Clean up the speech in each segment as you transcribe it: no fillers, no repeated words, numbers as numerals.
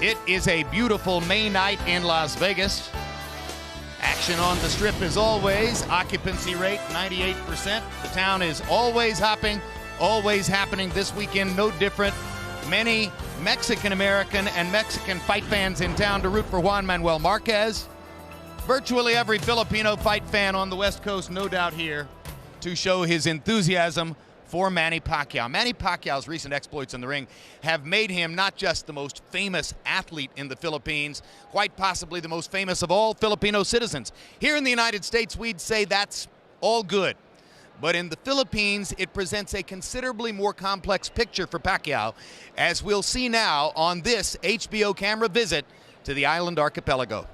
It is a beautiful May night in Las Vegas. Action on the Strip as always. Occupancy rate 98%. The town is always hopping, always happening. This weekend, no different. Many Mexican-American and Mexican fight fans in town to root for Juan Manuel Marquez. Virtually every Filipino fight fan on the West Coast, no doubt, here to show his enthusiasm for Manny Pacquiao. Manny Pacquiao's recent exploits in the ring have made him not just the most famous athlete in the Philippines, quite possibly the most famous of all Filipino citizens. Here in the United States, we'd say that's all good. But in the Philippines, it presents a considerably more complex picture for Pacquiao, as we'll see now on this HBO camera visit to the island archipelago.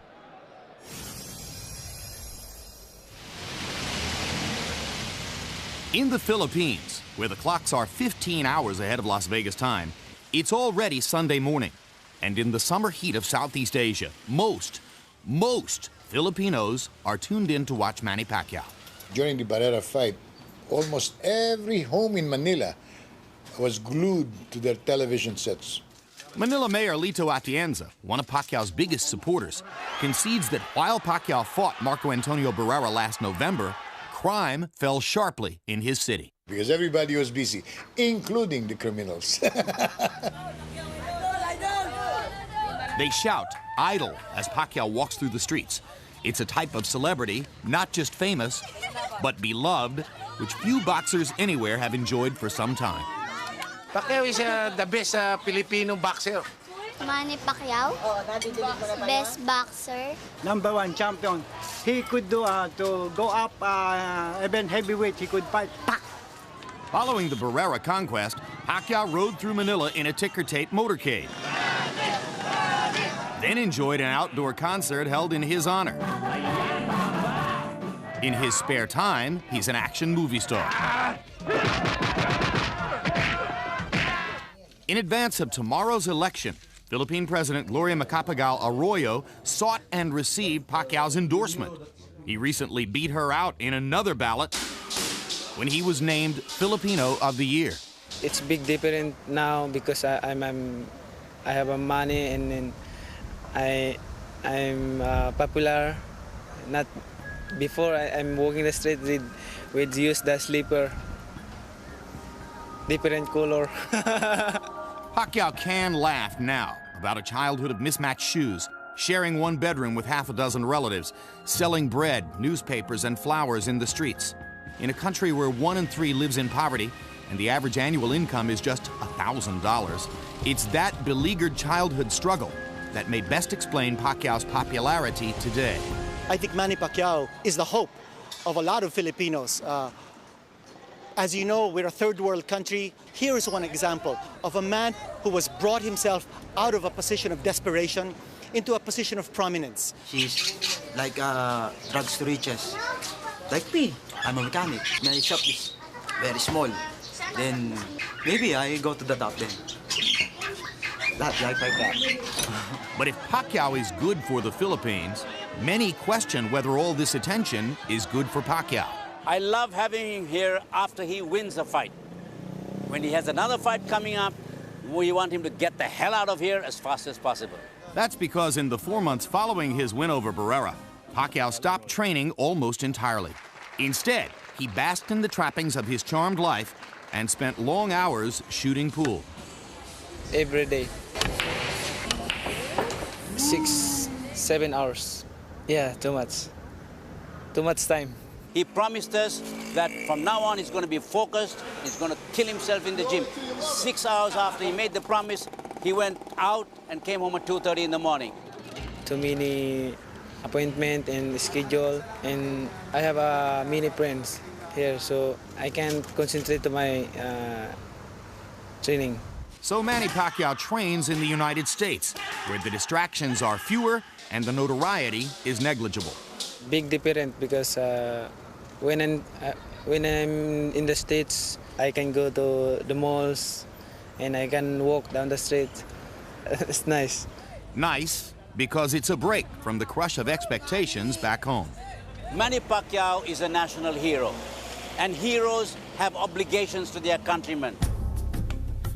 In the Philippines, where the clocks are 15 hours ahead of Las Vegas time, it's already Sunday morning. And in the summer heat of Southeast Asia, most Filipinos are tuned in to watch Manny Pacquiao. During the Barrera fight, almost every home in Manila was glued to their television sets. Manila Mayor Lito Atienza, one of Pacquiao's biggest supporters, concedes that while Pacquiao fought Marco Antonio Barrera last November, crime fell sharply in his city. Because everybody was busy, including the criminals. They shout, "Idol," as Pacquiao walks through the streets. It's a type of celebrity, not just famous, but beloved, which few boxers anywhere have enjoyed for some time. Pacquiao is the best Filipino boxer. Manny Pacquiao, best boxer. #1 champion. He could do to go up even heavyweight. He could fight. Following the Barrera conquest, Pacquiao rode through Manila in a ticker-tape motorcade. Then enjoyed an outdoor concert held in his honor. In his spare time, he's an action movie star. In advance of tomorrow's election, Philippine President Gloria Macapagal Arroyo sought and received Pacquiao's endorsement. He recently beat her out in another ballot when he was named Filipino of the Year. It's big different now because I have a money and I'm popular. Not before I'm walking the street with use the slipper, different color. Pacquiao can laugh now about a childhood of mismatched shoes, sharing one bedroom with half a dozen relatives, selling bread, newspapers, and flowers in the streets. In a country where 1 in 3 lives in poverty and the average annual income is just $1,000, it's that beleaguered childhood struggle that may best explain Pacquiao's popularity today. I think Manny Pacquiao is the hope of a lot of Filipinos. As you know, we're a third world country. Here is one example of a man who was brought himself out of a position of desperation into a position of prominence. She's like drugs to riches. Like me, I'm a mechanic. My shop is very small. Then maybe I go to the top then. That like that. But if Pacquiao is good for the Philippines, many question whether all this attention is good for Pacquiao. I love having him here after he wins a fight. When he has another fight coming up, we want him to get the hell out of here as fast as possible. That's because in the 4 months following his win over Barrera, Pacquiao stopped training almost entirely. Instead, he basked in the trappings of his charmed life and spent long hours shooting pool. Every day, 6, 7 hours. Yeah, too much time. He promised us that from now on he's going to be focused, he's going to kill himself in the gym. 6 hours after he made the promise, he went out and came home at 2:30 in the morning. Too many appointment and schedule, and I have many friends here, so I can't concentrate to my training. So Manny Pacquiao trains in the United States, where the distractions are fewer and the notoriety is negligible. Big difference because when I'm in the States, I can go to the malls and I can walk down the street. It's nice. Nice because it's a break from the crush of expectations back home. Manny Pacquiao is a national hero, and heroes have obligations to their countrymen.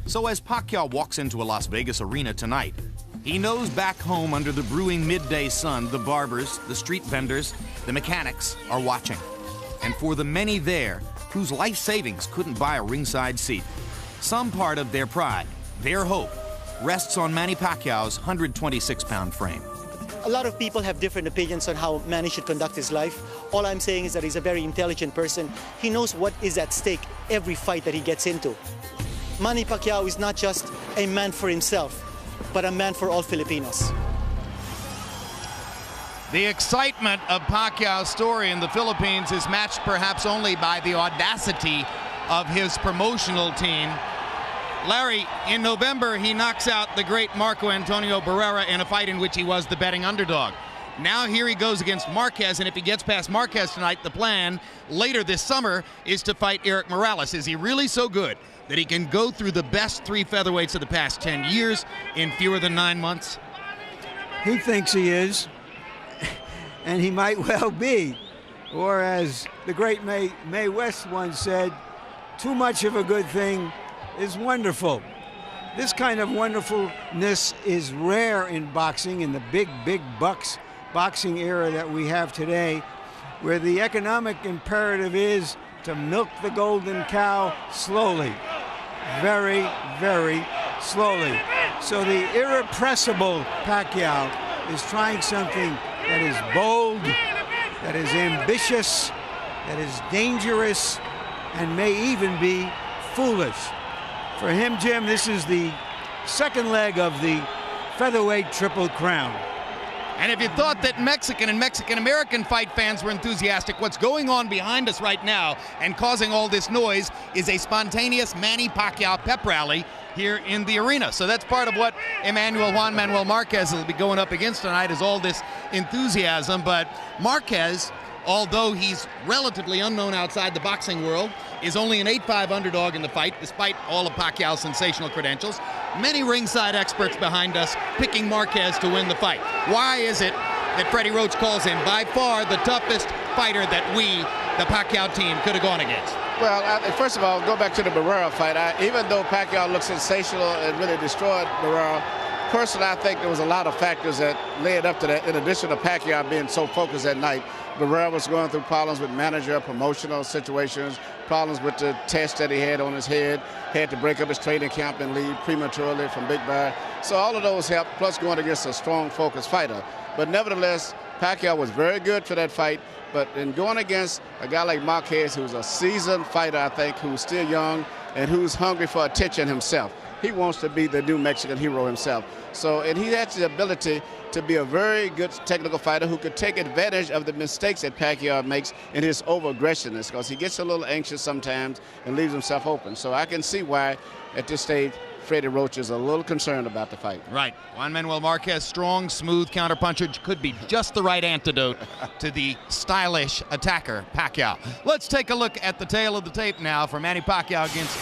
So as Pacquiao walks into a Las Vegas arena tonight, He knows back home under the brewing midday sun, the barbers, the street vendors, the mechanics are watching. And for the many there whose life savings couldn't buy a ringside seat, some part of their pride, their hope, rests on Manny Pacquiao's 126-pound frame. A lot of people have different opinions on how Manny should conduct his life. All I'm saying is that he's a very intelligent person. He knows what is at stake every fight that he gets into. Manny Pacquiao is not just a man for himself, but a man for all Filipinos. The excitement of Pacquiao's story in the Philippines is matched perhaps only by the audacity of his promotional team. Larry, in November, he knocks out the great Marco Antonio Barrera in a fight in which he was the betting underdog. Now here he goes against Marquez, and if he gets past Marquez tonight, the plan later this summer is to fight Eric Morales. Is he really so good that he can go through the best 3 featherweights of the past 10 years in fewer than 9 months? He thinks he is, and he might well be. Or as the great Mae West once said, too much of a good thing is wonderful. This kind of wonderfulness is rare in boxing, in the big bucks boxing era that we have today, where the economic imperative is to milk the golden cow slowly, very, very slowly. So the irrepressible Pacquiao is trying something that is bold, that is ambitious, that is dangerous, and may even be foolish. For him, Jim, this is the second leg of the featherweight Triple Crown. And if you thought that Mexican and Mexican-American fight fans were enthusiastic, what's going on behind us right now and causing all this noise is a spontaneous Manny Pacquiao pep rally here in the arena. So that's part of what Juan Manuel Marquez will be going up against tonight, is all this enthusiasm. But Marquez, although he's relatively unknown outside the boxing world, is only an 8-5 underdog in the fight, despite all of Pacquiao's sensational credentials. Many ringside experts behind us picking Marquez to win the fight. Why is it that Freddie Roach calls him by far the toughest fighter that we, the Pacquiao team, could have gone against? Well, first of all, go back to the Barrera fight. Even though Pacquiao looked sensational and really destroyed Barrera, personally, I think there was a lot of factors that led up to that, in addition to Pacquiao being so focused that night. Barrera was going through problems with manager, promotional situations, problems with the test that he had on his head, had to break up his training camp and leave prematurely from Big Bear. So all of those helped, plus going against a strong, focused fighter. But nevertheless, Pacquiao was very good for that fight. But in going against a guy like Marquez, who's a seasoned fighter, I think, who's still young and who's hungry for attention himself. He wants to be the new Mexican hero himself. So, and he has the ability to be a very good technical fighter who could take advantage of the mistakes that Pacquiao makes in his over-aggressiveness, because he gets a little anxious sometimes and leaves himself open. So I can see why, at this stage, Freddie Roach is a little concerned about the fight. Right. Juan Manuel Marquez, strong, smooth counterpuncher, could be just the right antidote to the stylish attacker, Pacquiao. Let's take a look at the tail of the tape now for Manny Pacquiao against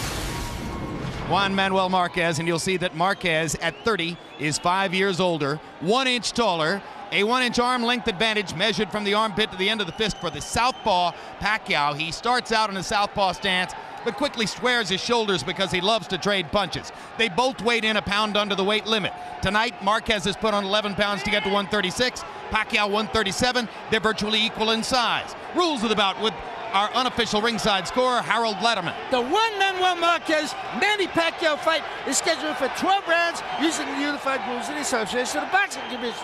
Juan Manuel Marquez, and you'll see that Marquez at 30 is 5 years older, 1 inch taller, a 1 inch arm length advantage measured from the armpit to the end of the fist for the southpaw Pacquiao. He starts out in a southpaw stance, but quickly squares his shoulders because he loves to trade punches. They both weighed in a pound under the weight limit. Tonight, Marquez has put on 11 pounds to get to 136, Pacquiao 137. They're virtually equal in size. Rules of the bout with our unofficial ringside scorer, Harold Letterman. The Juan Manuel Marquez Manny Pacquiao fight is scheduled for 12 rounds using the unified rules of the Association of Boxing Commissions.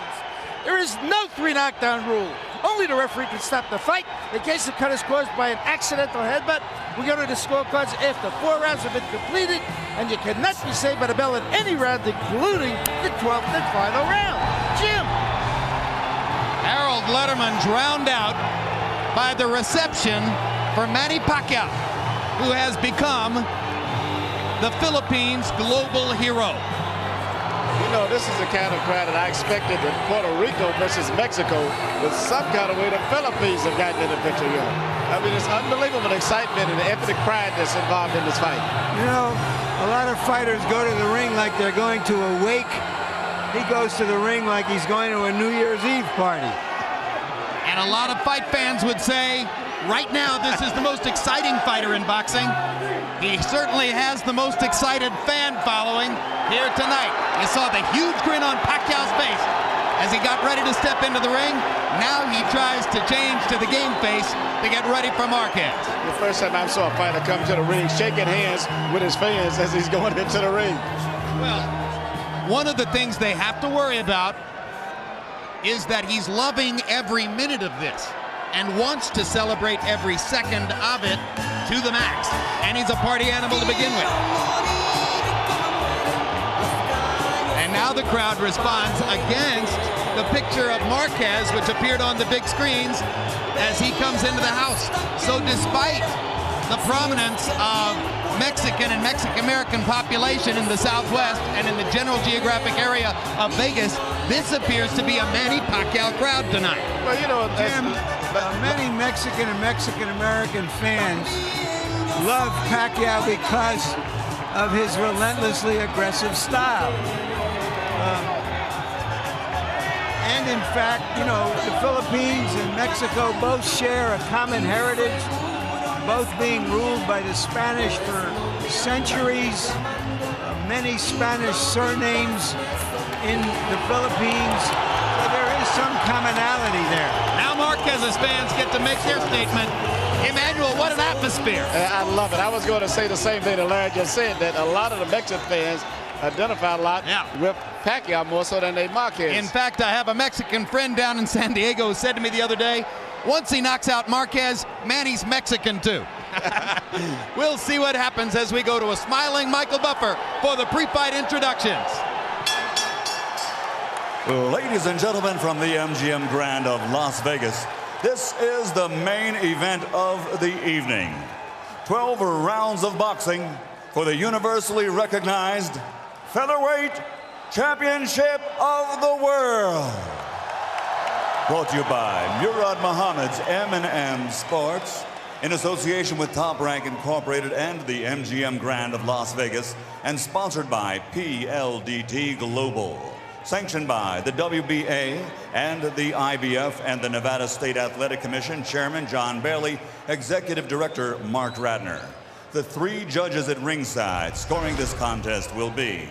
There is no 3 knockdown rule. Only the referee can stop the fight in case the cut is caused by an accidental headbutt. We go to the scorecards after 4 rounds have been completed, and you cannot be saved by the bell in any round, including the 12th and final round. Jim. Harold Letterman drowned out by the reception for Manny Pacquiao, who has become the Philippines' global hero. You know, this is the kind of crowd that I expected in Puerto Rico versus Mexico, but some kind of way the Philippines have gotten in the picture here. I mean, it's unbelievable excitement and the epic pride that's involved in this fight. You know, a lot of fighters go to the ring like they're going to a wake. He goes to the ring like he's going to a New Year's Eve party. And a lot of fight fans would say, right now, this is the most exciting fighter in boxing. He certainly has the most excited fan following here tonight. You saw the huge grin on Pacquiao's as he got ready to step into the ring. Now he tries to change to the game face to get ready for Marquez. The first time I saw a fighter come to the ring shaking hands with his fans as he's going into the ring. Well, one of the things they have to worry about is that he's loving every minute of this and wants to celebrate every second of it to the max. And he's a party animal to begin with. And now the crowd responds against the picture of Marquez, which appeared on the big screens as he comes into the house. So despite the prominence of Mexican and Mexican-American population in the Southwest and in the general geographic area of Vegas, this appears to be a Manny Pacquiao crowd tonight. Well, you know, Jim, many Mexican and Mexican-American fans love Pacquiao because of his relentlessly aggressive style. And in fact, you know, the Philippines and Mexico both share a common heritage, both being ruled by the Spanish for centuries, many Spanish surnames in the Philippines, so there is some commonality there. Now Marquez's fans get to make their statement. Emmanuel, what an atmosphere. I love it. I was going to say the same thing that Larry just said, that a lot of the Mexican fans identify a lot with Pacquiao more so than they Marquez. In fact, I have a Mexican friend down in San Diego who said to me the other day, once he knocks out Marquez, Manny's Mexican too. We'll see what happens as we go to a smiling Michael Buffer for the pre-fight introductions. Ladies and gentlemen, from the MGM Grand of Las Vegas, this is the main event of the evening. 12 rounds of boxing for the universally recognized featherweight championship of the world. Brought to you by Murad Muhammad's M&M Sports, in association with Top Rank Incorporated and the MGM Grand of Las Vegas, and sponsored by PLDT Global. Sanctioned by the WBA and the IBF and the Nevada State Athletic Commission, Chairman John Bailey, Executive Director Mark Ratner. The three judges at ringside scoring this contest will be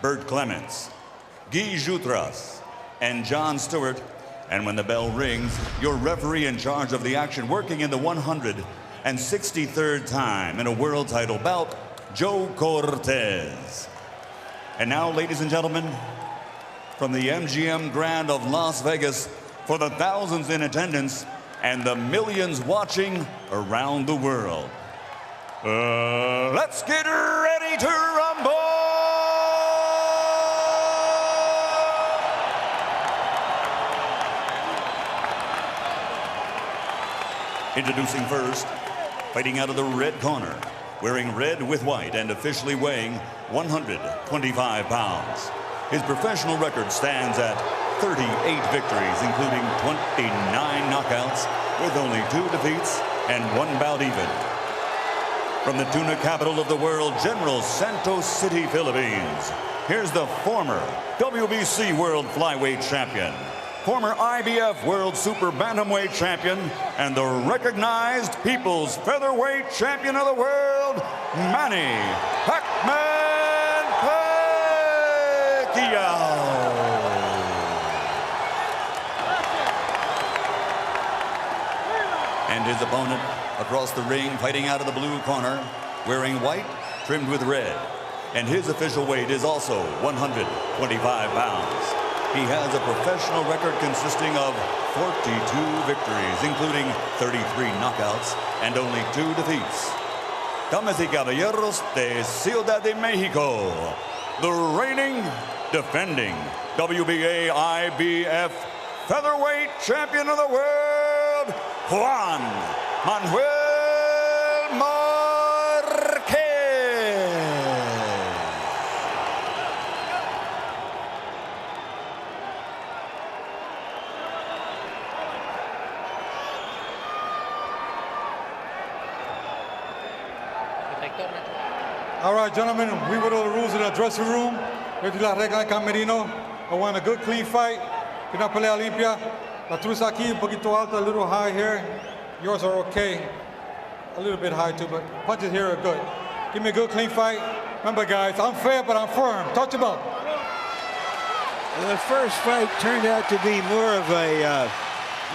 Bert Clements, Guy Jutras, and John Stewart. And when the bell rings, your referee in charge of the action, working in the 163rd time in a world title bout, Joe Cortez. And now, ladies and gentlemen, from the MGM Grand of Las Vegas, for the thousands in attendance and the millions watching around the world, let's get ready to rumble! Introducing first, fighting out of the red corner, wearing red with white and officially weighing 125 pounds. His professional record stands at 38 victories, including 29 knockouts, with only 2 defeats and 1 bout even. From the tuna capital of the world, General Santos City, Philippines, here's the former WBC World Flyweight Champion, former IBF World Super Bantamweight Champion, and the recognized People's Featherweight Champion of the world, Manny Pac-Man Pacquiao. And his opponent across the ring, fighting out of the blue corner, wearing white, trimmed with red. And his official weight is also 125 pounds. He has a professional record consisting of 42 victories, including 33 knockouts and only 2 defeats. Damas y caballeros de Ciudad de Mexico, the reigning, defending WBA IBF Featherweight Champion of the world, Juan Manuel Marquez. All right, gentlemen, we went over the rules in the dressing room. Esto es la regla de camerino. I want a good, clean fight. Una pelea limpia. La truza aquí un poquito alta, a little high here. Yours are okay. A little bit high too, but punches here are good. Give me a good, clean fight. Remember, guys, I'm fair, but I'm firm. Touch him up. The first fight turned out to be more of a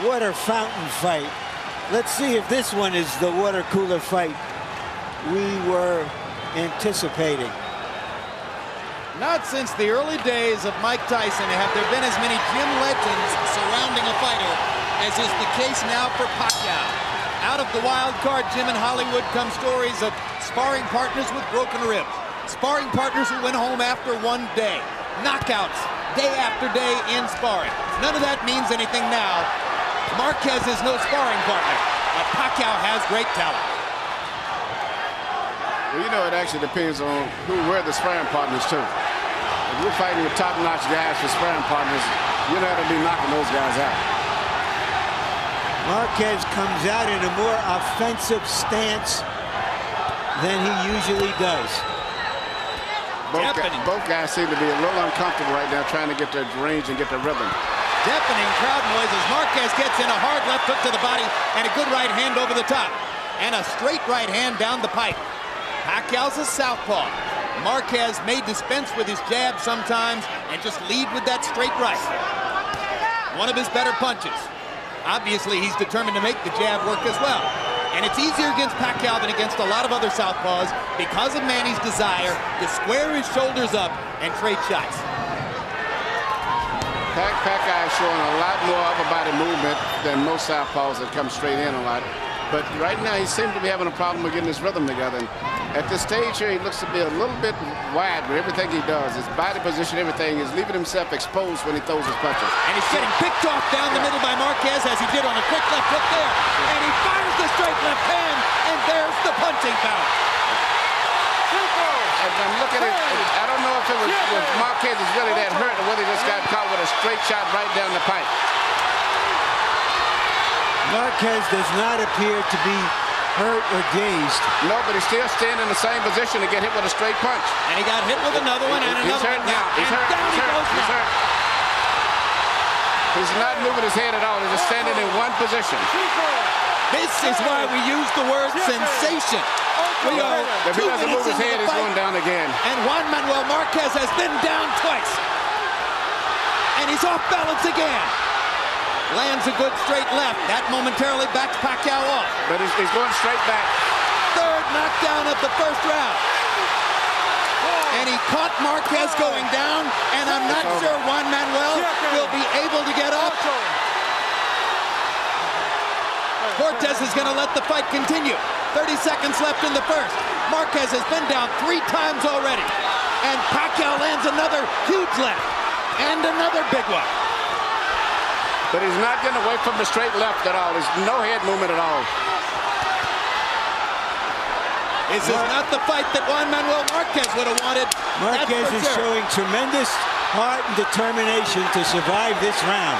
water fountain fight. Let's see if this one is the water cooler fight we were anticipating. Not since the early days of Mike Tyson have there been as many gym legends surrounding a fighter as is the case now for Pacquiao. Out of the wild card gym in Hollywood come stories of sparring partners with broken ribs, sparring partners who went home after one day, knockouts day after day in sparring. None of that means anything now. Marquez is no sparring partner, but Pacquiao has great talent. Well, you know, it actually depends on where the sparring partners too. If you're fighting with top-notch guys for sparring partners, you're not going to be knocking those guys out. Marquez comes out in a more offensive stance than he usually does. Both guys seem to be a little uncomfortable right now trying to get their range and get their rhythm. Deafening crowd noise as Marquez gets in a hard left hook to the body and a good right hand over the top. And a straight right hand down the pipe. Pacquiao's a southpaw. Marquez may dispense with his jab sometimes and just lead with that straight right. One of his better punches. Obviously, he's determined to make the jab work as well. And it's easier against Pacquiao than against a lot of other southpaws because of Manny's desire to square his shoulders up and trade shots. Pacquiao is showing a lot more upper body movement than most southpaws that come straight in a lot. But right now, he seems to be having a problem with getting his rhythm together. And at this stage here, he looks to be a little bit wide with everything he does. His body position, everything, is leaving himself exposed when he throws his punches. And he's getting picked off down the middle by Marquez as he did on a quick left hook there. And he fires the straight left hand, and there's the punching power. As I'm looking at it, I don't know if it was Marquez is really that hurt or whether he just got caught with a straight shot right down the pipe. Marquez does not appear to be hurt or dazed. No, but he's still standing in the same position to get hit with a straight punch. And he got hit with another one and another one. He's hurt now. He's hurt. He's not moving his head at all. He's just standing in one position. This is why we use the word sensation. We are if he doesn't move his head, he's going down again. And Juan Manuel Marquez has been down twice. And he's off balance again. Lands a good straight left. That momentarily backs Pacquiao off. But he's going straight back. Third knockdown of the first round. And he caught Marquez going down, and I'm not sure Juan Manuel will be able to get up. Cortez is going to let the fight continue. 30 seconds left in the first. Marquez has been down 3 times already. And Pacquiao lands another huge left. And another big one. But he's not getting away from the straight left at all. There's no head movement at all. This is not the fight that Juan Manuel Marquez would have wanted. Marquez is showing tremendous heart and determination to survive this round.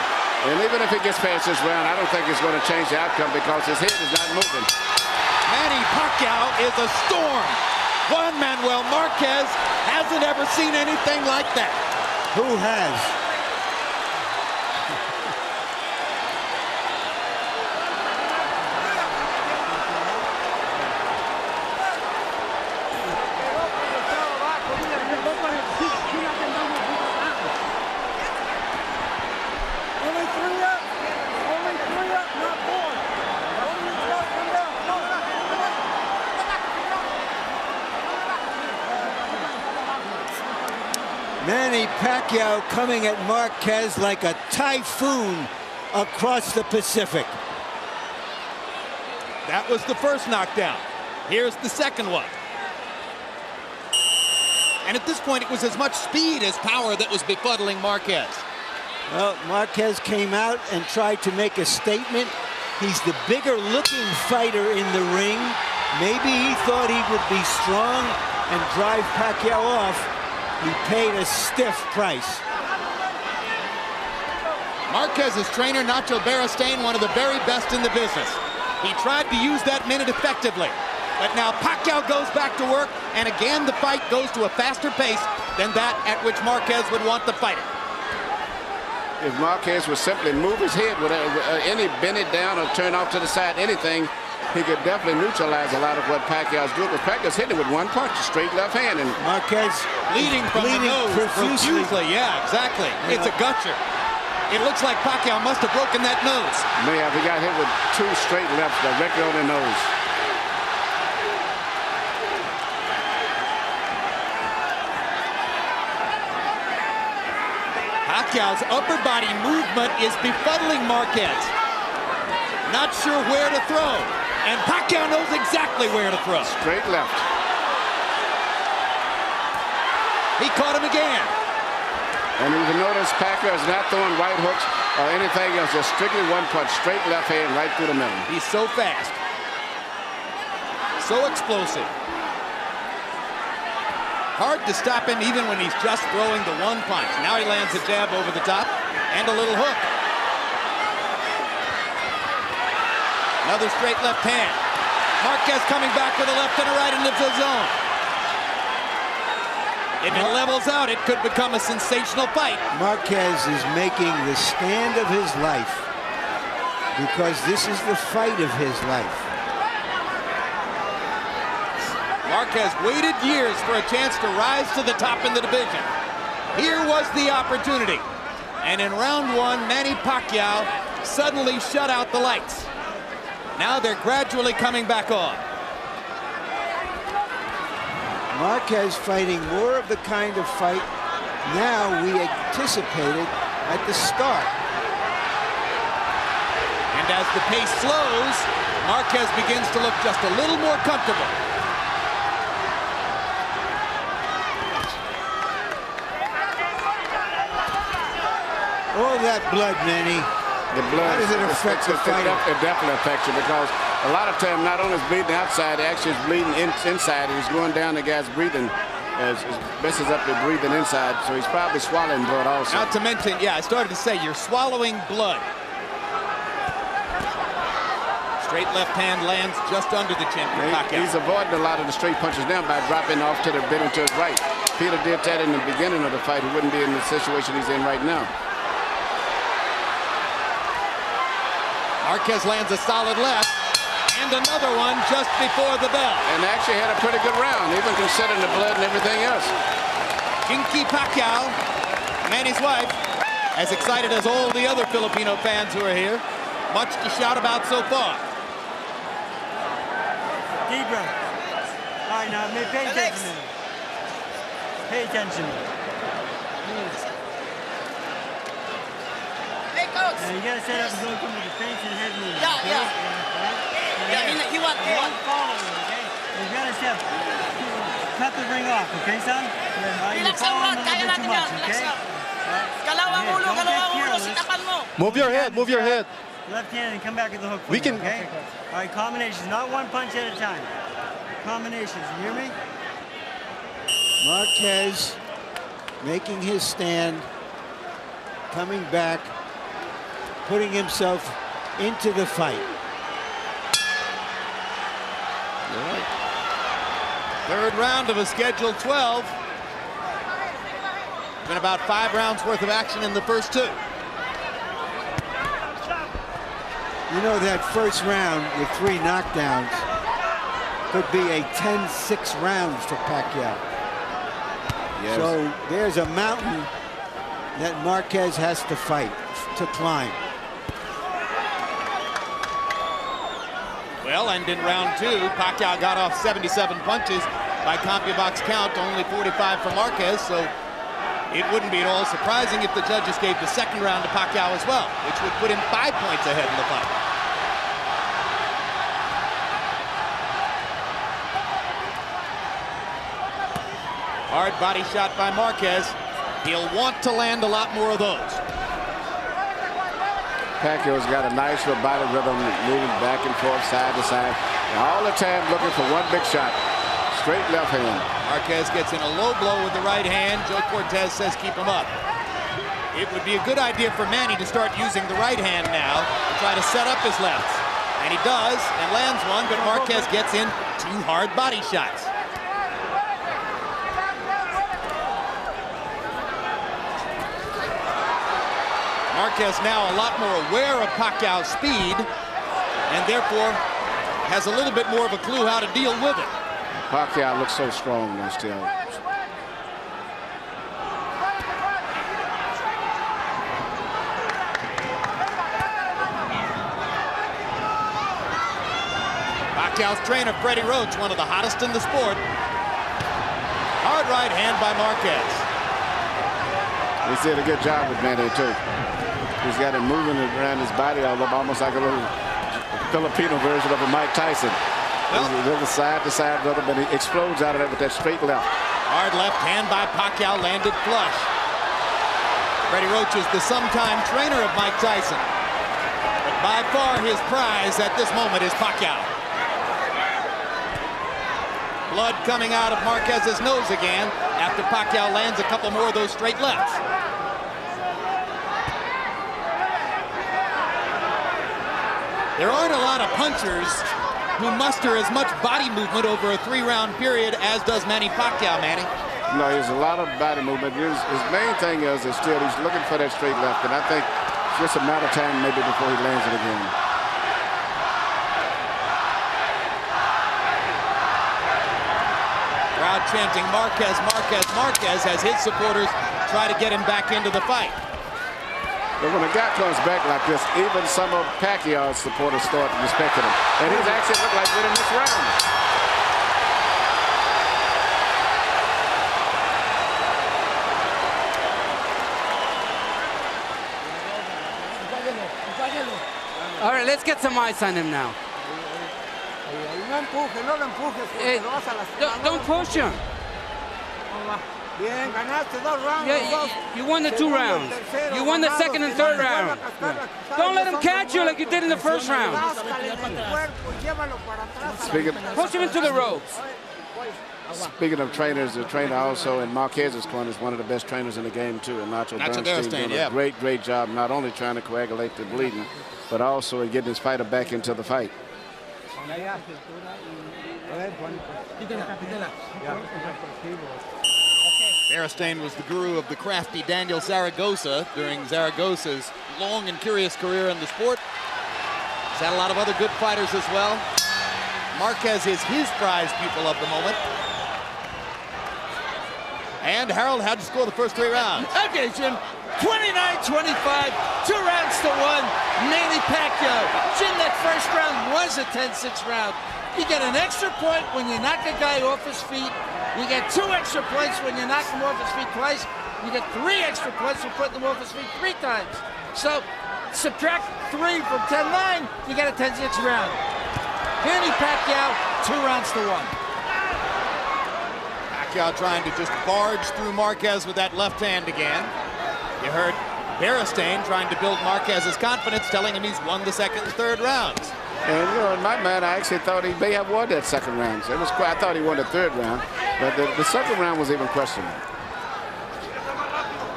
And even if he gets past this round, I don't think it's going to change the outcome because his head is not moving. Manny Pacquiao is a storm. Juan Manuel Marquez hasn't ever seen anything like that. Who has? Manny Pacquiao coming at Marquez like a typhoon across the Pacific. That was the first knockdown. Here's the second one. And at this point, it was as much speed as power that was befuddling Marquez. Well, Marquez came out and tried to make a statement. He's the bigger looking fighter in the ring. Maybe he thought he would be strong and drive Pacquiao off. He paid a stiff price. Marquez's trainer, Nacho Beristain, one of the very best in the business. He tried to use that minute effectively. But now Pacquiao goes back to work, and again the fight goes to a faster pace than that at which Marquez would want the fighter. If Marquez would simply move his head with any bend it down or turn off to the side, anything, he could definitely neutralize a lot of what Pacquiao's doing. Because Pacquiao's hitting with one punch, a straight left hand. And Marquez bleeding from the nose profusely. Yeah, exactly. Yeah. It's a gutcher. It looks like Pacquiao must have broken that nose. May have. He got hit with two straight lefts directly on the nose. Pacquiao's upper body movement is befuddling Marquez. Not sure where to throw. And Pacquiao knows exactly where to throw. Straight left. He caught him again. And you can notice Pacquiao is not throwing right hooks or anything else. Just strictly one punch, straight left hand right through the middle. He's so fast. So explosive. Hard to stop him even when he's just throwing the one punch. Now he lands a jab over the top and a little hook. Another straight left hand. Marquez coming back with a left and a right into the zone. If it levels out, it could become a sensational fight. Marquez is making the stand of his life because this is the fight of his life. Marquez waited years for a chance to rise to the top in the division. Here was the opportunity. And in round one, Manny Pacquiao suddenly shut out the lights. Now they're gradually coming back on. Marquez fighting more of the kind of fight now we anticipated at the start. And as the pace slows, Marquez begins to look just a little more comfortable. All that blood, Manny. The blood. How does it affect the fight? It definitely affects you because a lot of time not only is bleeding outside, it actually is bleeding inside. He's going down the guy's breathing as messes up the breathing inside, so he's probably swallowing blood also. Not to mention, yeah, I started to say you're swallowing blood. Straight left hand lands just under the chin for Pacquiao. He's avoiding a lot of the straight punches now by dropping off to the bending to his right. Peter did that in the beginning of the fight. He wouldn't be in the situation he's in right now. Marquez lands a solid left, and another one just before the bell. And actually had a pretty good round, even considering the blood and everything else. Kinky Pacquiao, Manny's wife, as excited as all the other Filipino fans who are here. Much to shout about so far. Deep breath. All right, now pay attention. Pay attention. Please. Now you gotta set up and go from the defense and head movement. He wants following, okay? You gotta step. Cut the ring off, okay, son? You're following a little bit too much, okay? Move your head, move your head. Left hand and come back with the hook. We can. Okay? All right, combinations, not one punch at a time. Combinations, you hear me? Marquez making his stand, coming back, putting himself into the fight. Right. Third round of a scheduled 12. Been about 5 rounds worth of action in the first 2. You know, that first round with 3 knockdowns could be a 10-6 round for Pacquiao. Yes. So there's a mountain that Marquez has to fight, to climb. Well, and in round 2, Pacquiao got off 77 punches. By CompuBox count, only 45 for Marquez, so it wouldn't be at all surprising if the judges gave the second round to Pacquiao as well, which would put him 5 points ahead in the fight. Hard body shot by Marquez. He'll want to land a lot more of those. Pacquiao's got a nice little body rhythm, moving back and forth, side to side. And all the time looking for one big shot. Straight left hand. Marquez gets in a low blow with the right hand. Joe Cortez says keep him up. It would be a good idea for Manny to start using the right hand now to try to set up his lefts. And he does, and lands one, but Marquez gets in 2 hard body shots. Marquez now a lot more aware of Pacquiao's speed, and therefore has a little bit more of a clue how to deal with it. Pacquiao looks so strong though still. Pacquiao's trainer, Freddie Roach, one of the hottest in the sport. Hard right hand by Marquez. He did a good job with Manny too. He's got him moving around his body all up, almost like a little Filipino version of a Mike Tyson. Well, a little side to side rhythm, but he explodes out of it with that straight left. Hard left hand by Pacquiao, landed flush. Freddie Roach is the sometime trainer of Mike Tyson. But by far his prize at this moment is Pacquiao. Blood coming out of Marquez's nose again after Pacquiao lands a couple more of those straight lefts. There aren't a lot of punchers who muster as much body movement over a 3-round period as does Manny Pacquiao, Manny. No, there's a lot of body movement. His main thing is still he's looking for that straight left, and I think it's just a matter of time maybe before he lands it again. Crowd chanting Marquez, Marquez, Marquez as his supporters try to get him back into the fight. But when a guy comes back like this, even some of Pacquiao's supporters start respecting him. And he's actually looked like winning this round. All right, let's get some ice on him now. Don't push him. Yeah, you won the 2 rounds. You won the 2nd and 3rd round. Don't let him catch you like you did in the 1st round. Push him into the ropes. Speaking of trainers, the trainer also in Marquez's corner is one of the best trainers in the game too, and Nacho Bernstein doing a great job, not only trying to coagulate the bleeding, but also in getting his fighter back into the fight. Bernstein was the guru of the crafty Daniel Zaragoza during Zaragoza's long and curious career in the sport. He's had a lot of other good fighters as well. Marquez is his prize pupil of the moment. And Harold, how'd you score the first 3 rounds? Okay, Jim. 29-25, 2 rounds to 1. Manny Pacquiao. Jim, that first round was a 10-6 round. You get an extra point when you knock a guy off his feet. You get 2 extra points when you knock him off his feet twice. You get 3 extra points for putting him off his feet 3 times. So subtract 3 from 10-9, you get a 10-6 round. Manny Pacquiao, 2 rounds to 1. Pacquiao trying to just barge through Marquez with that left hand again. You heard Bernstein trying to build Marquez's confidence, telling him he's won the 2nd and 3rd rounds. And you know, in my mind, I actually thought he may have won that 2nd round. So I thought he won the 3rd round, but the 2nd round was even questionable.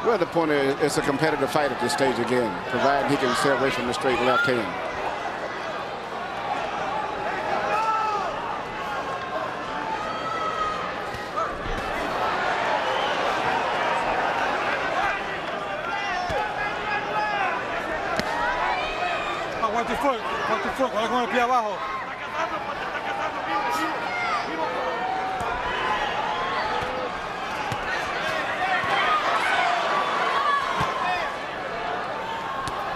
Well, the point is, it's a competitive fight at this stage again, provided he can stay away from the straight left hand. Watch your foot, ahora con el pie abajo.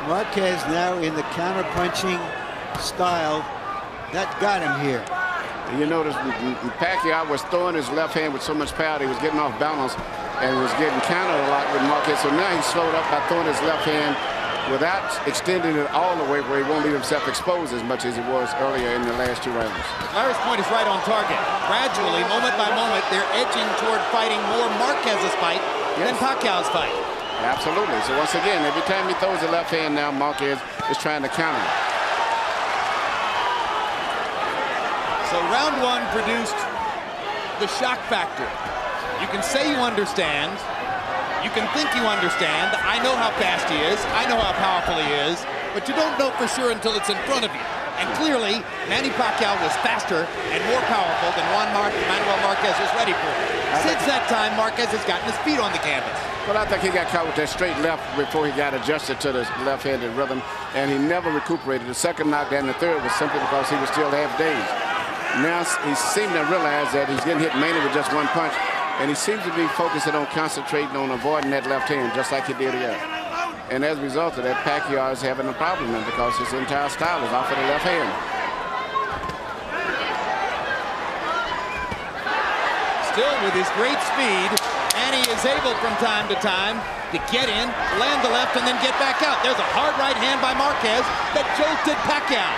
Marquez now in the counter-punching style that got him here. And you notice Pacquiao was throwing his left hand with so much power, he was getting off balance and was getting countered a lot with Marquez. So now he slowed up by throwing his left hand without extending it all the way where he won't leave himself exposed as much as he was earlier in the last 2 rounds. Larry's point is right on target. Gradually, moment by moment, they're edging toward fighting more Marquez's fight than Pacquiao's fight. Absolutely. So once again, every time he throws the left hand now, Marquez is trying to counter him. So round 1 produced the shock factor. You can say you understand. You can think you understand. I know how fast he is. I know how powerful he is. But you don't know for sure until it's in front of you. And clearly, Manny Pacquiao was faster and more powerful than Manuel Marquez was ready for. Since that time, Marquez has gotten his feet on the canvas. Well, I think he got caught with that straight left before he got adjusted to the left-handed rhythm, and he never recuperated. The second knockdown and the third was simply because he was still half dazed. Now he seemed to realize that he's getting hit mainly with just one punch, and he seems to be focusing on concentrating on avoiding that left hand, just like he did here. And as a result of that, Pacquiao is having a problem now because his entire style is off of the left hand. Still with his great speed, Manny is able from time to time to get in, land the left, and then get back out. There's a hard right hand by Marquez that jolted Pacquiao.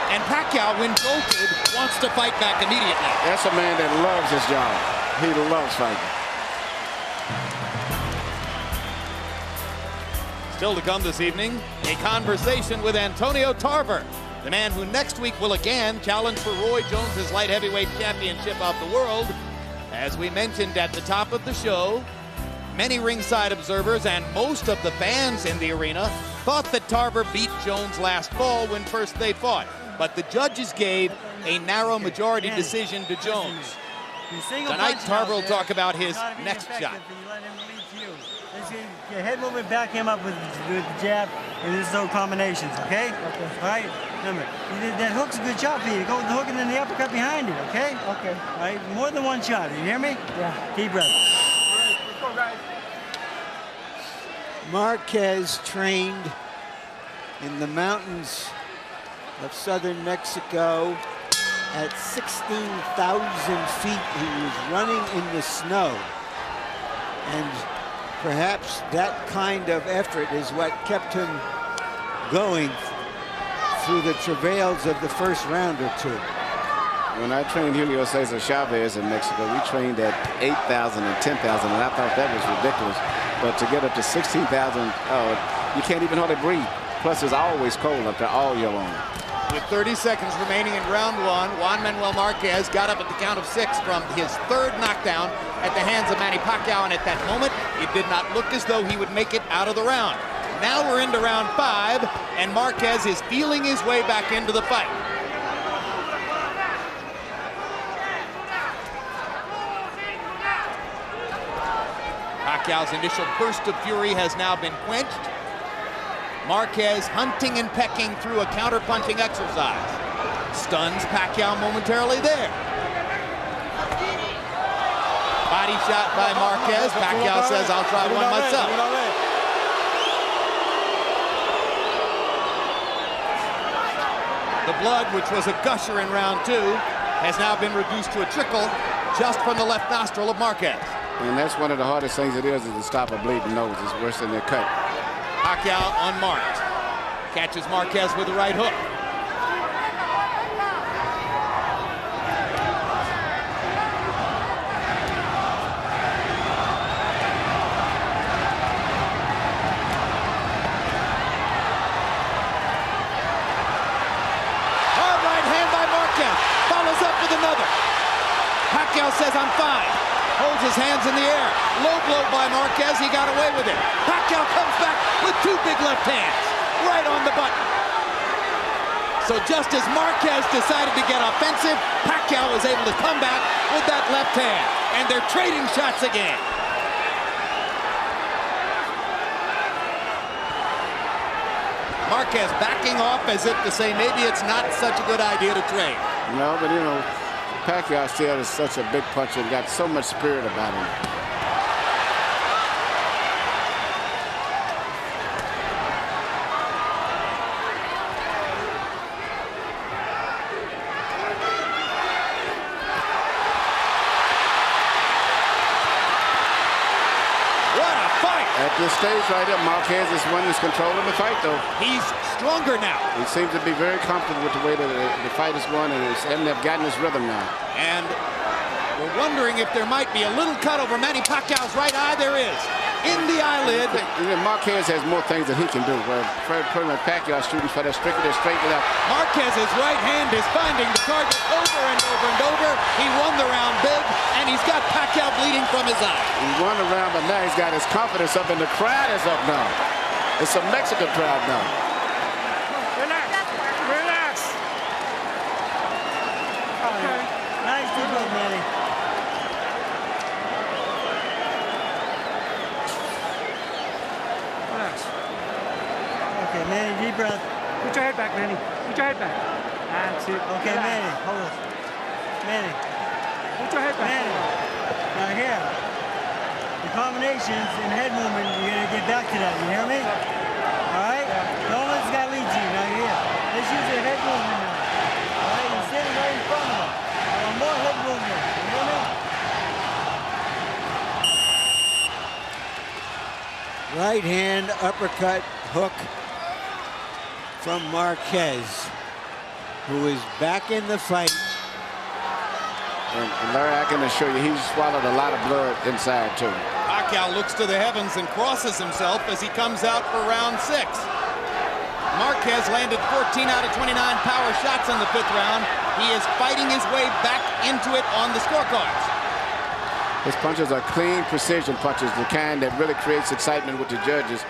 And Pacquiao, when jolted, wants to fight back immediately. That's a man that loves his job. He loves fighting. Still to come this evening, a conversation with Antonio Tarver, the man who next week will again challenge for Roy Jones's light heavyweight championship of the world. As we mentioned at the top of the show, many ringside observers and most of the fans in the arena thought that Tarver beat Jones last fall when first they fought. But the judges gave a narrow majority decision to Jones. Tonight, Tarver will talk about his next shot. Your head movement, back him up with the jab, and there's no combinations, okay? All right? Remember, that hook's a good shot for you. Go with the hook and then the uppercut behind it, okay? Okay. All right? More than one shot. You hear me? Yeah. Deep breath. Let's go, guys. Marquez trained in the mountains of southern Mexico at 16,000 feet. He was running in the snow. And perhaps that kind of effort is what kept him going through the travails of the first round or two. When I trained Julio Cesar Chavez in Mexico, we trained at 8,000 and 10,000, and I thought that was ridiculous. But to get up to 16,000, you can't even hardly breathe. Plus, it's always cold up there all year long. With 30 seconds remaining in round one, Juan Manuel Marquez got up at the count of 6 from his third knockdown at the hands of Manny Pacquiao, and at that moment, it did not look as though he would make it out of the round. Now we're into round 5, and Marquez is feeling his way back into the fight. Pacquiao's initial burst of fury has now been quenched. Marquez hunting and pecking through a counter-punching exercise. Stuns Pacquiao momentarily there. Body shot by Marquez. Pacquiao says, I'll try one myself. The blood, which was a gusher in round 2, has now been reduced to a trickle just from the left nostril of Marquez. And that's one of the hardest things it is to stop a bleeding nose. It's worse than their cut. Pacquiao unmarked. Catches Marquez with the right hook. Hard right hand by Marquez. Follows up with another. Pacquiao says, I'm fine. Holds his hands in the air. Low blow by Marquez. He got away with it. Pacquiao comes back with 2 big left hands. Right on the button. So just as Marquez decided to get offensive, Pacquiao was able to come back with that left hand. And they're trading shots again. Marquez backing off as if to say maybe it's not such a good idea to trade. No, but you know, Pacquiao still is such a big puncher and got so much spirit about him. What a fight! At this stage right here, Marquez is one that's controlling the fight, though. He's stronger now. He seems to be very comfortable with the way that the fight is going, and they've gotten his rhythm now. And we're wondering if there might be a little cut over Manny Pacquiao's right eye. There is. In the eyelid. Marquez has more things that he can do. Where pretty much Pacquiao shooting for that straight left. Marquez's right hand is finding the target over and over and over. He won the round big, and he's got Pacquiao bleeding from his eye. He won the round, but now he's got his confidence up, and the crowd is up now. It's a Mexican crowd now. Relax. Okay, Manny, deep breath. Put your head back, Manny. Put your head back. That's it. Okay, Manny, hold on. Manny. Put your head back. Manny. Now here. The combinations and head movement, you gotta get back to that. You hear me? All right? Don't let this guy lead you. Now here. Let's use the head movement now. All right? You're sitting right in front of him. I want more head movement. You hear me? Right hand uppercut hook from Marquez, who is back in the fight. And Larry, I can assure you, he's swallowed a lot of blood inside, too. Pacquiao looks to the heavens and crosses himself as he comes out for round 6. Marquez landed 14 out of 29 power shots in the 5th round. He is fighting his way back into it on the scorecards. His punches are clean precision punches, the kind that really creates excitement with the judges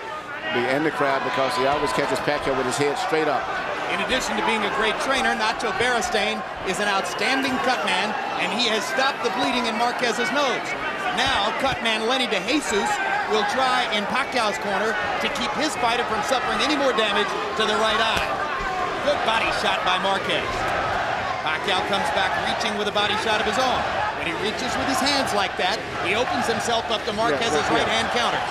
and the crowd, because he always catches Pacquiao with his head straight up. In addition to being a great trainer, Nacho Beristain is an outstanding cutman, and he has stopped the bleeding in Marquez's nose. Now, cutman Lenny De Jesus will try in Pacquiao's corner to keep his fighter from suffering any more damage to the right eye. Good body shot by Marquez. Pacquiao comes back reaching with a body shot of his own. When he reaches with his hands like that, he opens himself up to Marquez's right-hand counters.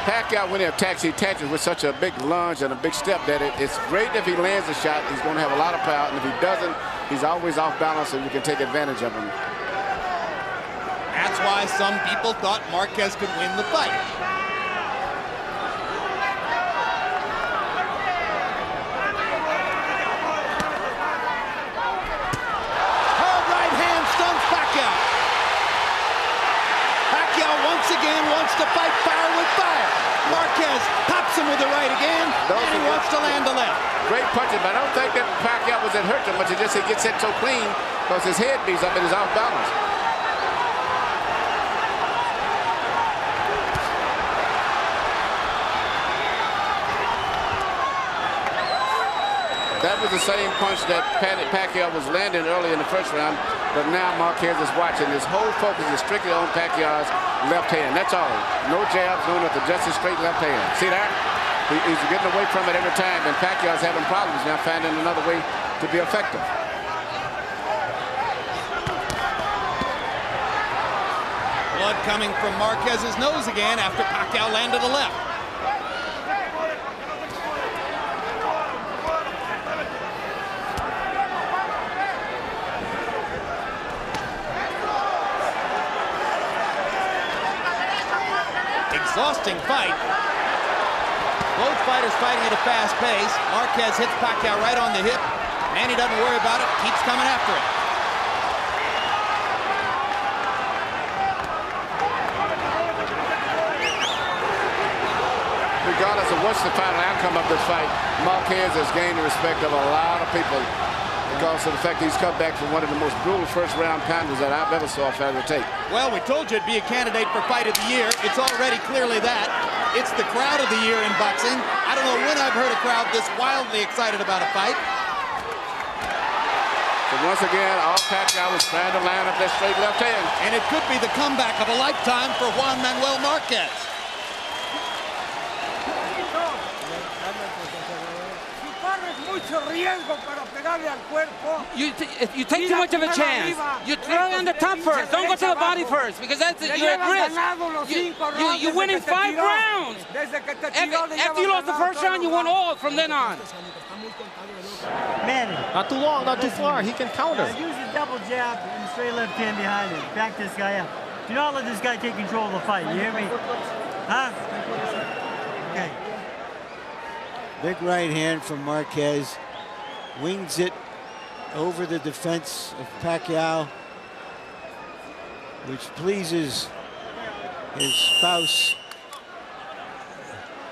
Pacquiao, when he attaches with such a big lunge and a big step that it's great if he lands a shot. He's going to have a lot of power, and if he doesn't, he's always off balance, and you can take advantage of him. That's why some people thought Marquez could win the fight. Hard right hand stuns Pacquiao. Pacquiao once again wants to fight fire with fire. Marquez pops him with the right again, and he wants to land the left. Great punches, but I don't think that Pacquiao was that hurt too much. He just gets hit so clean because his head beats up and he's off balance. That was the same punch that Pacquiao was landing early in the 1st round, but now Marquez is watching. His whole focus is strictly on Pacquiao's left hand. That's all. No jabs, no nothing, just a straight left hand. See that? He's getting away from it every time, and Pacquiao's having problems now finding another way to be effective. Blood coming from Marquez's nose again after Pacquiao landed a left. Exhausting fight. Both fighters fighting at a fast pace. Marquez hits Pacquiao right on the hip. Manny doesn't worry about it, keeps coming after it. Regardless of what's the final outcome of this fight, Marquez has gained the respect of a lot of people because of the fact he's come back from one of the most brutal 1st-round pounders that I've ever saw a fighter take. Well, we told you it'd be a candidate for Fight of the Year. It's already clearly that. It's the crowd of the year in boxing. I don't know when I've heard a crowd this wildly excited about a fight. So once again, all Pacquiao was trying to line up that straight left hand. And it could be the comeback of a lifetime for Juan Manuel Marquez. You take too much of a chance. You throw on the top first. Don't go to the body first, because that's you're at risk. You're winning 5 rounds. After you lost the 1st round, you won all from then on. Manny. Not too long, not too far. He can counter. Use a double jab and straight left hand behind him. Back this guy up. Do not let this guy take control of the fight. You hear me? Huh? Okay. Big right hand from Marquez. Wings it over the defense of Pacquiao, which pleases his spouse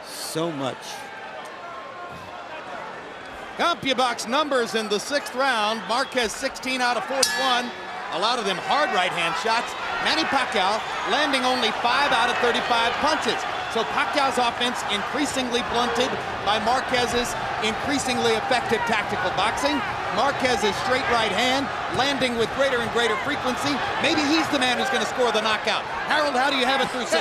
so much. CompuBox numbers in the 6th round. Marquez 16 out of 41. A lot of them hard right hand shots. Manny Pacquiao landing only 5 out of 35 punches. So Pacquiao's offense increasingly blunted by Marquez's increasingly effective tactical boxing. Marquez's straight right hand, landing with greater and greater frequency. Maybe he's the man who's going to score the knockout. Harold, how do you have it through 6?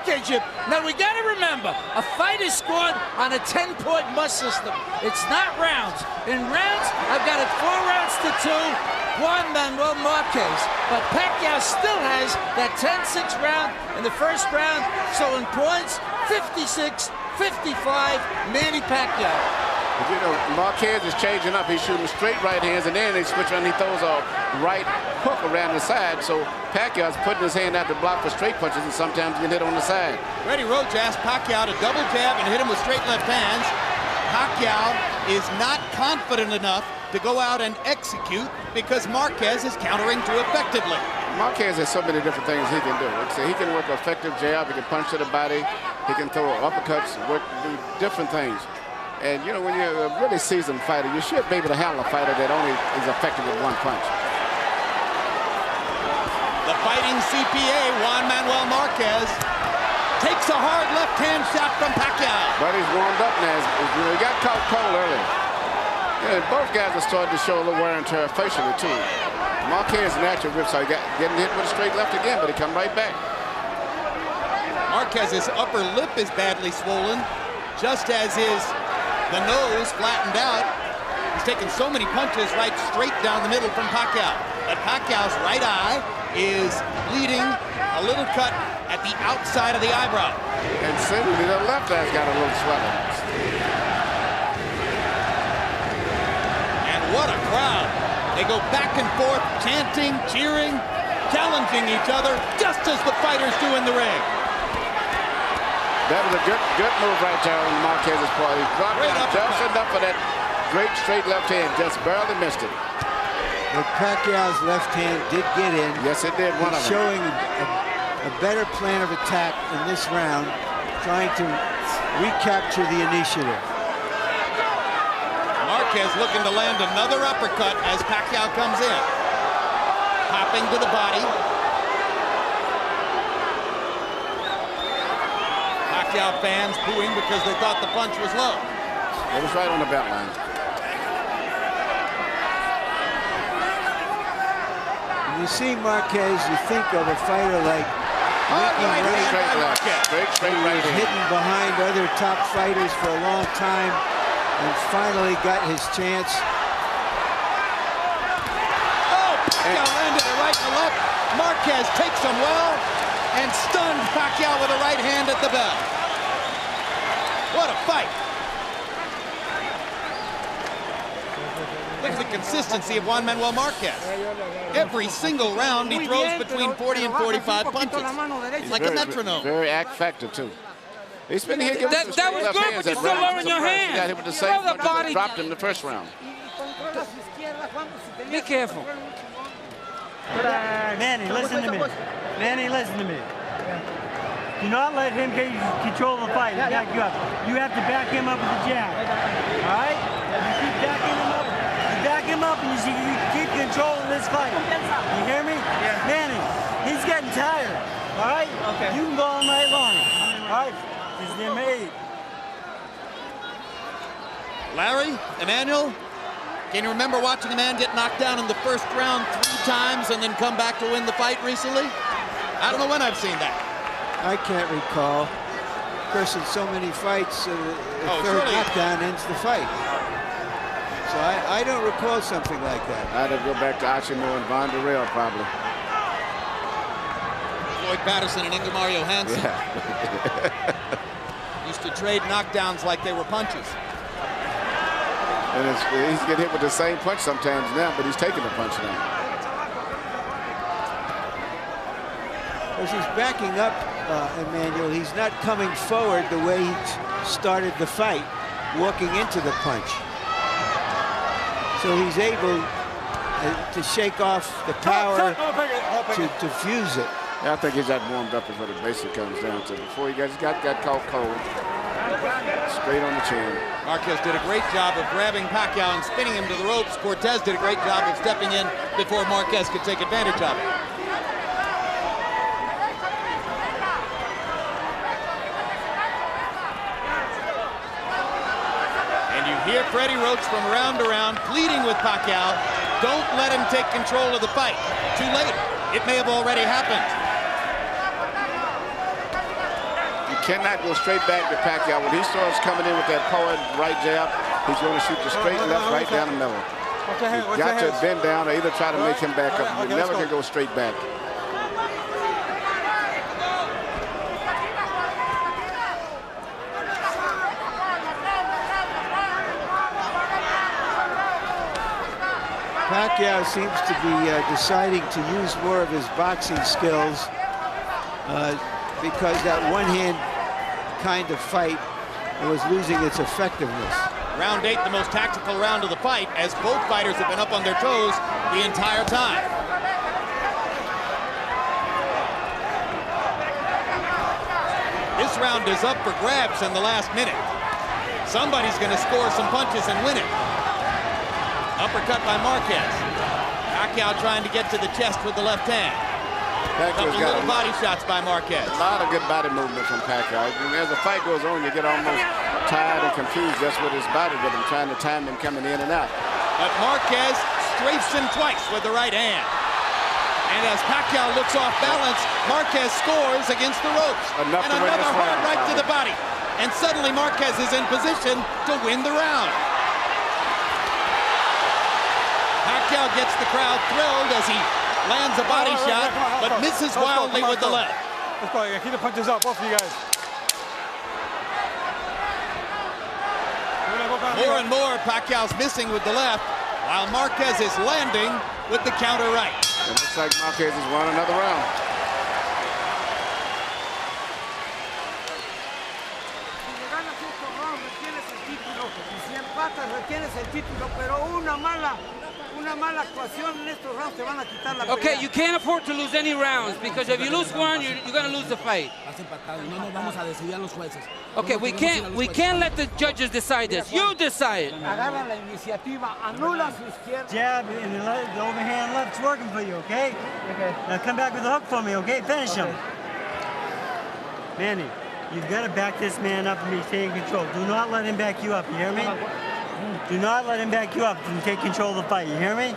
Okay, Jim. Now, we got to remember, a fight is scored on a 10-point must system. It's not rounds. In rounds, I've got it 4 rounds to 2, Juan Manuel Marquez. But Pacquiao still has that 10-6 round in the first round. So in points, 56-55, Manny Pacquiao. But you know, Marquez is changing up. He's shooting straight right hands, and then they switch around. He throws a right hook around the side. So Pacquiao's putting his hand out to block for straight punches, and sometimes he can hit on the side. Freddie Roach asked Pacquiao to double jab and hit him with straight left hands. Pacquiao is not confident enough to go out and execute because Marquez is countering too effectively. Marquez has so many different things he can do. Like I say, he can work an effective jab. He can punch to the body. He can throw uppercuts, do different things. And, you know, when you're a really seasoned fighter, you should be able to handle a fighter that only is effective with one punch. The fighting CPA, Juan Manuel Marquez, takes a hard left-hand shot from Pacquiao. But he's warmed up now. You know, he got caught cold early. Yeah, both guys are starting to show a little wear and tear facially, too. Marquez natural rip, so he got getting hit with a straight left again, but he come right back. Marquez's upper lip is badly swollen, just as the nose flattened out. He's taken so many punches right straight down the middle from Pacquiao. But Pacquiao's right eye is bleeding, a little cut at the outside of the eyebrow. And seemingly the left eye's got a little swelling. And what a crowd. They go back and forth, chanting, cheering, challenging each other, just as the fighters do in the ring. That was a good move right there on Marquez's part. He dropped down just enough for that great straight left hand, just barely missed it. But Pacquiao's left hand did get in. Yes, it did. One of them. Showing a better plan of attack in this round, trying to recapture the initiative. Marquez looking to land another uppercut as Pacquiao comes in. Popping to the body. Pacquiao fans booing because they thought the punch was low. It was right on the belt line. When you see Marquez, you think of a fighter like straight right hand. Hidden behind other top fighters for a long time and finally got his chance. Oh, Pacquiao landed it right to left. Marquez takes him well and stunned Pacquiao with a right hand at the bell. What a fight. Look at the consistency of Juan Manuel Marquez. Every single round he throws between 40 and 45 punches. He's like a metronome. Very effective too. He's been here. That was good, but you're still lowering your hands. He got hit with the same punch that dropped him the first round. Be careful. Manny, listen to me. Manny, listen to me. Do not let him get control of the fight. Back you up. You have to back him up with the jab. All right? You keep backing him up. You back him up, and you keep control of this fight. You hear me? Yeah. Manny, he's getting tired. All right? Okay. You can go all night long. All right? This is number 8. Larry, Emmanuel, can you remember watching a man get knocked down in the first round 3 times and then come back to win the fight recently? I don't know when I've seen that. I can't recall. Of course, in so many fights, the third knockdown ends the fight. So I don't recall something like that. I'd have to go back to Achimo and Von Durrell, probably. Floyd Patterson and Ingemar Mario Hansen. Yeah. Used to trade knockdowns like they were punches. And he's getting hit with the same punch sometimes now, but he's taking the punch now. As he's backing up, Emmanuel, he's not coming forward the way he started the fight, walking into the punch. So he's able to shake off the power to fuse it. Yeah, I think he's got warmed up is what it basically comes down to. Before he got caught cold, straight on the chin. Marquez did a great job of grabbing Pacquiao and spinning him to the ropes. Cortez did a great job of stepping in before Marquez could take advantage of it. hear Freddie Roach from round to round pleading with Pacquiao, don't let him take control of the fight. Too late. It may have already happened. You cannot go straight back to Pacquiao. When he starts coming in with that power right jab, he's going to shoot the straight left right down the middle. You've got to bend down or either try to make him back up. You never can go straight back. Pacquiao seems to be deciding to use more of his boxing skills because that one-hand kind of fight was losing its effectiveness. Round 8, the most tactical round of the fight, as both fighters have been up on their toes the entire time. This round is up for grabs in the last minute. Somebody's going to score some punches and win it. Uppercut by Marquez. Pacquiao trying to get to the chest with the left hand. Couple little body shots by Marquez. A lot of good body movement from Pacquiao. As the fight goes on, you get almost tired and confused just with his body rhythm, trying to time him coming in and out. But Marquez strafes him twice with the right hand. And as Pacquiao looks off balance, Marquez scores against the ropes. Enough and to win another this hard round, right to the body. And suddenly Marquez is in position to win the round. Pacquiao gets the crowd thrilled as he lands a body shot, but misses wildly with the left. Let's go. Keep the punches up, both of you guys. More and more, Pacquiao's missing with the left, while Marquez is landing with the counter right. It looks like Marquez has won another round. Okay, you can't afford to lose any rounds because if you lose one, you're going to lose the fight. Okay, we can't let the judges decide this. You decide. Jab and the overhand left's working for you, okay? Now come back with the hook for me, okay? Finish him. Manny, you've got to back this man up and be taking control. Do not let him back you up, you hear me? Do not let him back you up and take control of the fight, you hear me?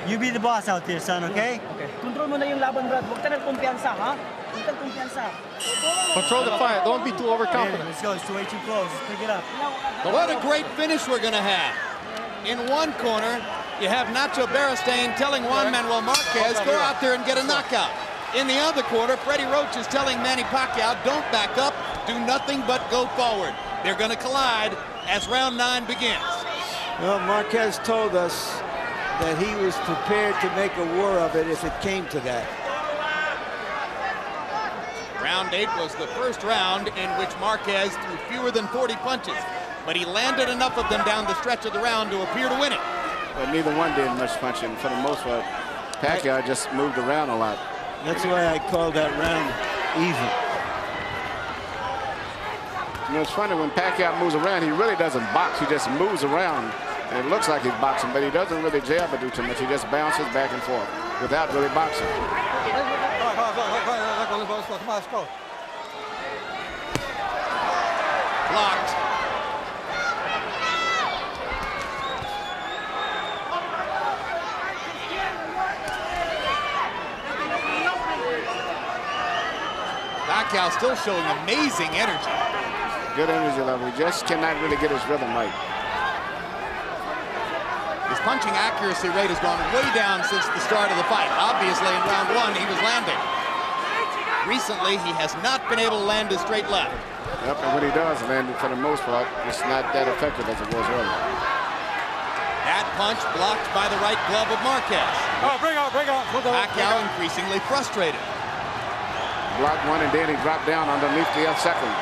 You be the boss out there, son, okay? Control mo na yung laban, Brad. Huwag ka ng kumpiyansa, ha? Huwag kang kumpiyansa. Control the fight. Don't be too overconfident. Let's go. It's way too close. Let's pick it up. What a great finish we're going to have. In one corner, you have Nacho Beristain telling Juan Manuel Marquez, go out there and get a knockout. In the other corner, Freddie Roach is telling Manny Pacquiao, don't back up, do nothing but go forward. They're going to collide as round 9 begins. Well, Marquez told us that he was prepared to make a war of it if it came to that. Round 8 was the first round in which Marquez threw fewer than 40 punches, but he landed enough of them down the stretch of the round to appear to win it. But neither one did much punching. For the most part, Pacquiao just moved around a lot. That's why I called that round even. You know, it's funny, when Pacquiao moves around, he really doesn't box. He just moves around. And it looks like he's boxing, but he doesn't really jab or do too much. He just bounces back and forth without really boxing. Let's go. Blocked. Pacquiao still showing amazing energy. Good energy level. He just cannot really get his rhythm right. His punching accuracy rate has gone way down since the start of the fight. Obviously, in round 1, he was landing. Recently, he has not been able to land a straight left. Yep, and when he does land it, for the most part, it's not that effective as it was earlier. That punch blocked by the right glove of Marquez. Oh, bring out. Pacquiao increasingly frustrated. Blocked one, and then he dropped down underneath the second.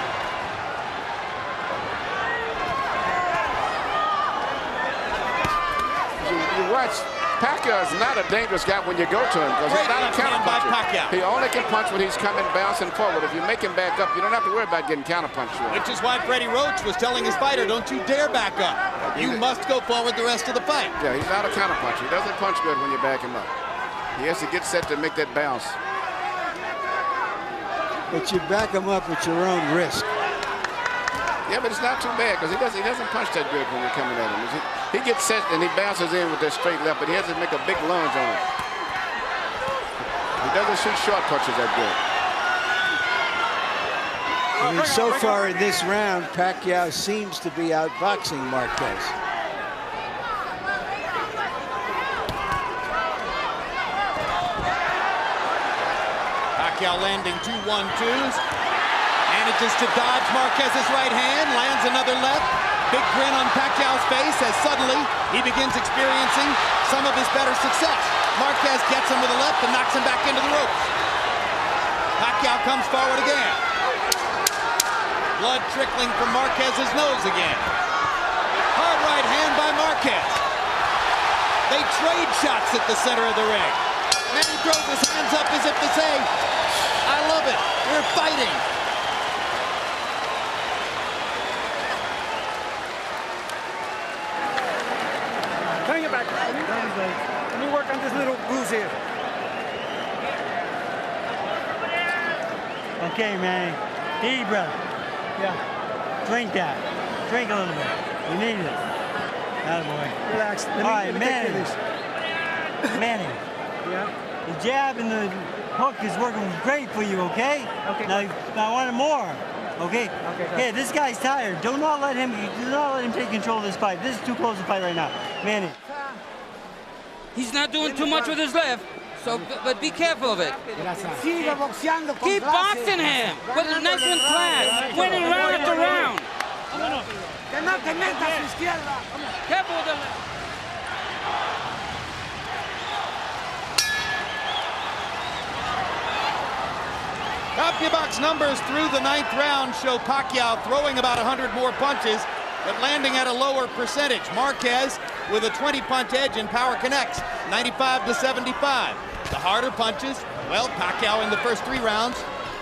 You watch, Pacquiao is not a dangerous guy when you go to him because he's not a counter puncher. He only can punch when he's coming bouncing forward. If you make him back up, you don't have to worry about getting counter punched. Which is why Freddie Roach was telling his fighter, don't you dare back up. You must go forward the rest of the fight. Yeah, he's not a counter puncher. He doesn't punch good when you back him up. He has to get set to make that bounce. But you back him up at your own risk. Yeah, but it's not too bad because he doesn't punch that good when you're coming at him. He gets set and he bounces in with that straight left, but he has to make a big lunge on it. He doesn't shoot short punches that good. I mean, so far in this round, Pacquiao seems to be outboxing Marquez. Pacquiao landing 2 1-2s. Manages to dodge Marquez's right hand, lands another left. Big grin on Pacquiao's face as suddenly he begins experiencing some of his better success. Marquez gets him with a left and knocks him back into the ropes. Pacquiao comes forward again. Blood trickling from Marquez's nose again. Hard right hand by Marquez. They trade shots at the center of the ring. Manny throws his hands up as if to say, I love it, we're fighting. Turn your back. Let me work on this little bruise here. Okay, man. Eat, brother. Yeah. Drink that. Drink a little bit. You need it. Attaboy. Relax. All right, Manny. Manny. Yeah. The jab and the hook is working great for you, okay? Okay. Now I want more. Okay? Okay. Hey, this guy's tired. Do not let him take control of this fight. This is too close to fight right now. Manny. He's not doing too much with his left, so but be careful of it. Keep boxing him with a nice and class, winning round after round. Careful with the left. CompuBox numbers through the 9th round show Pacquiao throwing about 100 more punches, but landing at a lower percentage. Marquez with a 20-punch edge in power connects, 95-75. The harder punches, well, Pacquiao in the first 3 rounds,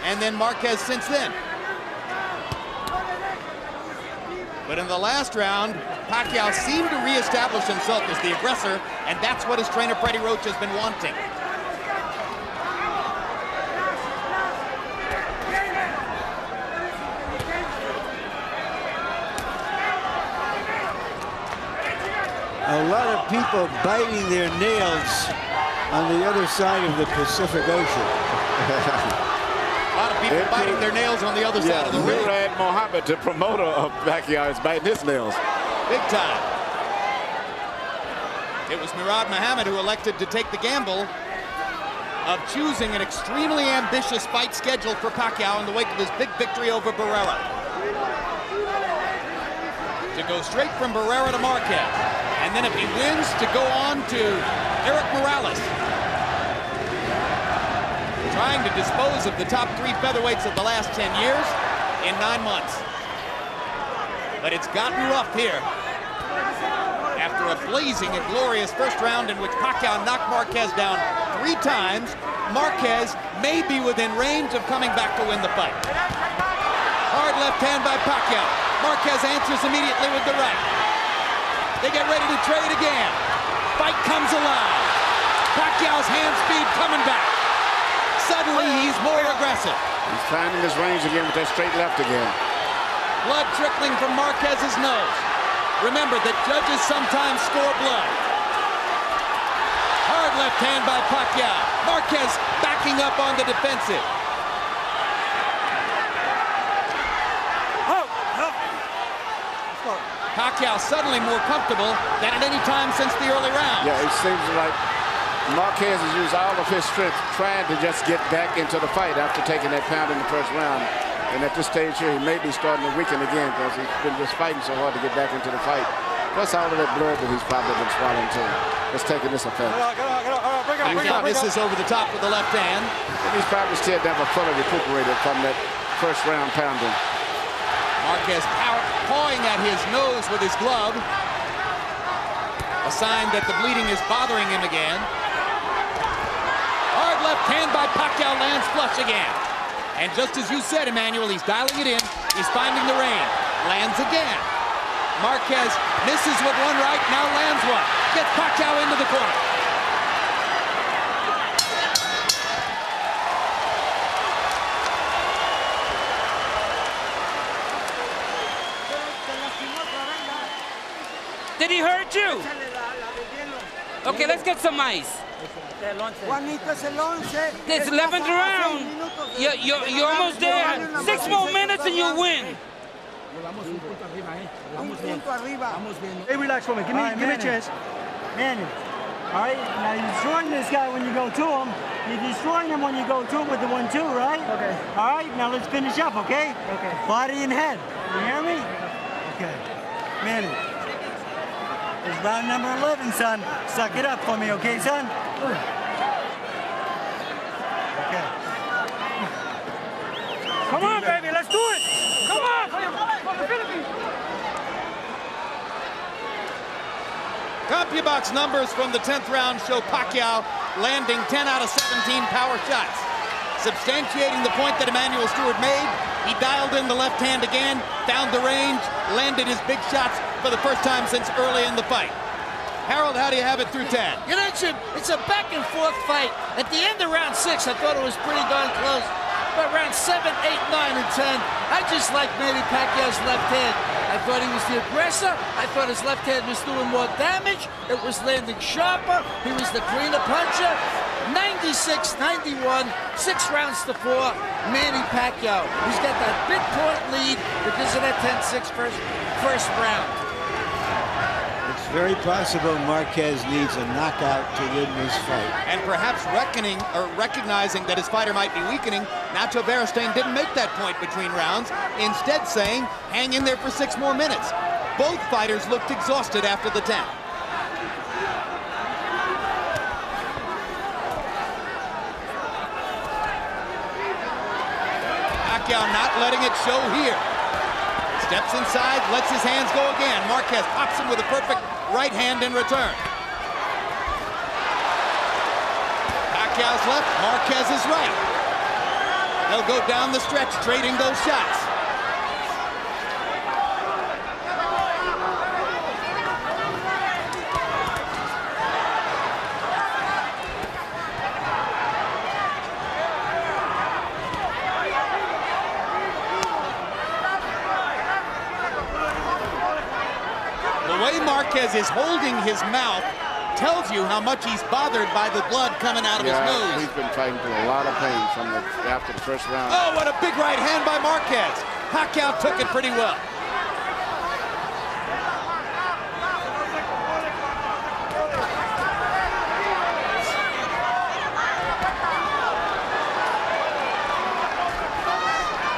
and then Marquez since then. But in the last round, Pacquiao seemed to reestablish himself as the aggressor, and that's what his trainer Freddie Roach has been wanting. A lot of people biting their nails on the other side of the Pacific Ocean. A lot of people biting their nails on the other side of the ring. Murad Mohammed, the promoter of Pacquiao, is biting his nails. Big time. It was Murad Mohammed who elected to take the gamble of choosing an extremely ambitious fight schedule for Pacquiao in the wake of his big victory over Barrera. To go straight from Barrera to Marquez. And then if he wins, to go on to Eric Morales. Trying to dispose of the top 3 featherweights of the last 10 years in 9 months. But it's gotten rough here. After a blazing and glorious first round in which Pacquiao knocked Marquez down 3 times, Marquez may be within range of coming back to win the fight. Hard left hand by Pacquiao. Marquez answers immediately with the right. They get ready to trade again. Fight comes alive. Pacquiao's hand speed coming back. Suddenly, he's more aggressive. He's finding his range again with that straight left again. Blood trickling from Marquez's nose. Remember that judges sometimes score blood. Hard left hand by Pacquiao. Marquez backing up on the defensive. Pacquiao suddenly more comfortable than at any time since the early round. Yeah, it seems like Marquez has used all of his strength trying to just get back into the fight after taking that pound in the first round. And at this stage here, he may be starting to weaken again because he's been just fighting so hard to get back into the fight. Plus all of that blood that he's probably been swallowing too. It's taking this effect. Pacquiao misses over the top with the left hand. And he's probably still never fully recuperated from that first round pounding. Marquez pawing at his nose with his glove. A sign that the bleeding is bothering him again. Hard left hand by Pacquiao lands flush again. And just as you said, Emmanuel, he's dialing it in. He's finding the range. Lands again. Marquez misses with one right, now lands one. Gets Pacquiao into the corner. Did he hurt you? Okay, let's get some ice. It's 11th round. You're almost there. 6 more minutes and you win. Hey, relax for me. Give me a chance. Manny. All right, now you're destroying this guy when you go to him. You're destroying him when you go to him with the 1-2, right? Okay. All right, now let's finish up, okay? Okay. Body and head. You hear me? Okay. Manny. It's round number 11, son. Suck it up for me, okay, son? Okay. Come on, baby, let's do it. Come on, for the Philippines. CompuBox numbers from the 10th round show Pacquiao landing 10 out of 17 power shots. Substantiating the point that Emmanuel Stewart made, he dialed in the left hand again, found the range, landed his big shots for the first time since early in the fight. Harold, how do you have it through 10? You know, it's a back and forth fight. At the end of round 6, I thought it was pretty darn close. But round 7, 8, 9, and 10, I just like Manny Pacquiao's left hand. I thought he was the aggressor. I thought his left hand was doing more damage. It was landing sharper. He was the cleaner puncher. 96-91, 6 rounds to 4, Manny Pacquiao. He's got that big point lead because of that 10-6 first round. It's very possible Marquez needs a knockout to win this fight. And perhaps recognizing that his fighter might be weakening, Nacho Beristain didn't make that point between rounds, instead saying, hang in there for 6 more minutes. Both fighters looked exhausted after the 10. Pacquiao not letting it show here. Steps inside, lets his hands go again. Marquez pops him with a perfect right hand in return. Pacquiao's left, Marquez's right. They'll go down the stretch, trading those shots. The way Marquez is holding his mouth tells you how much he's bothered by the blood coming out of his nose. He's been fighting through a lot of pain after the first round. Oh, what a big right hand by Marquez. Pacquiao took it pretty well.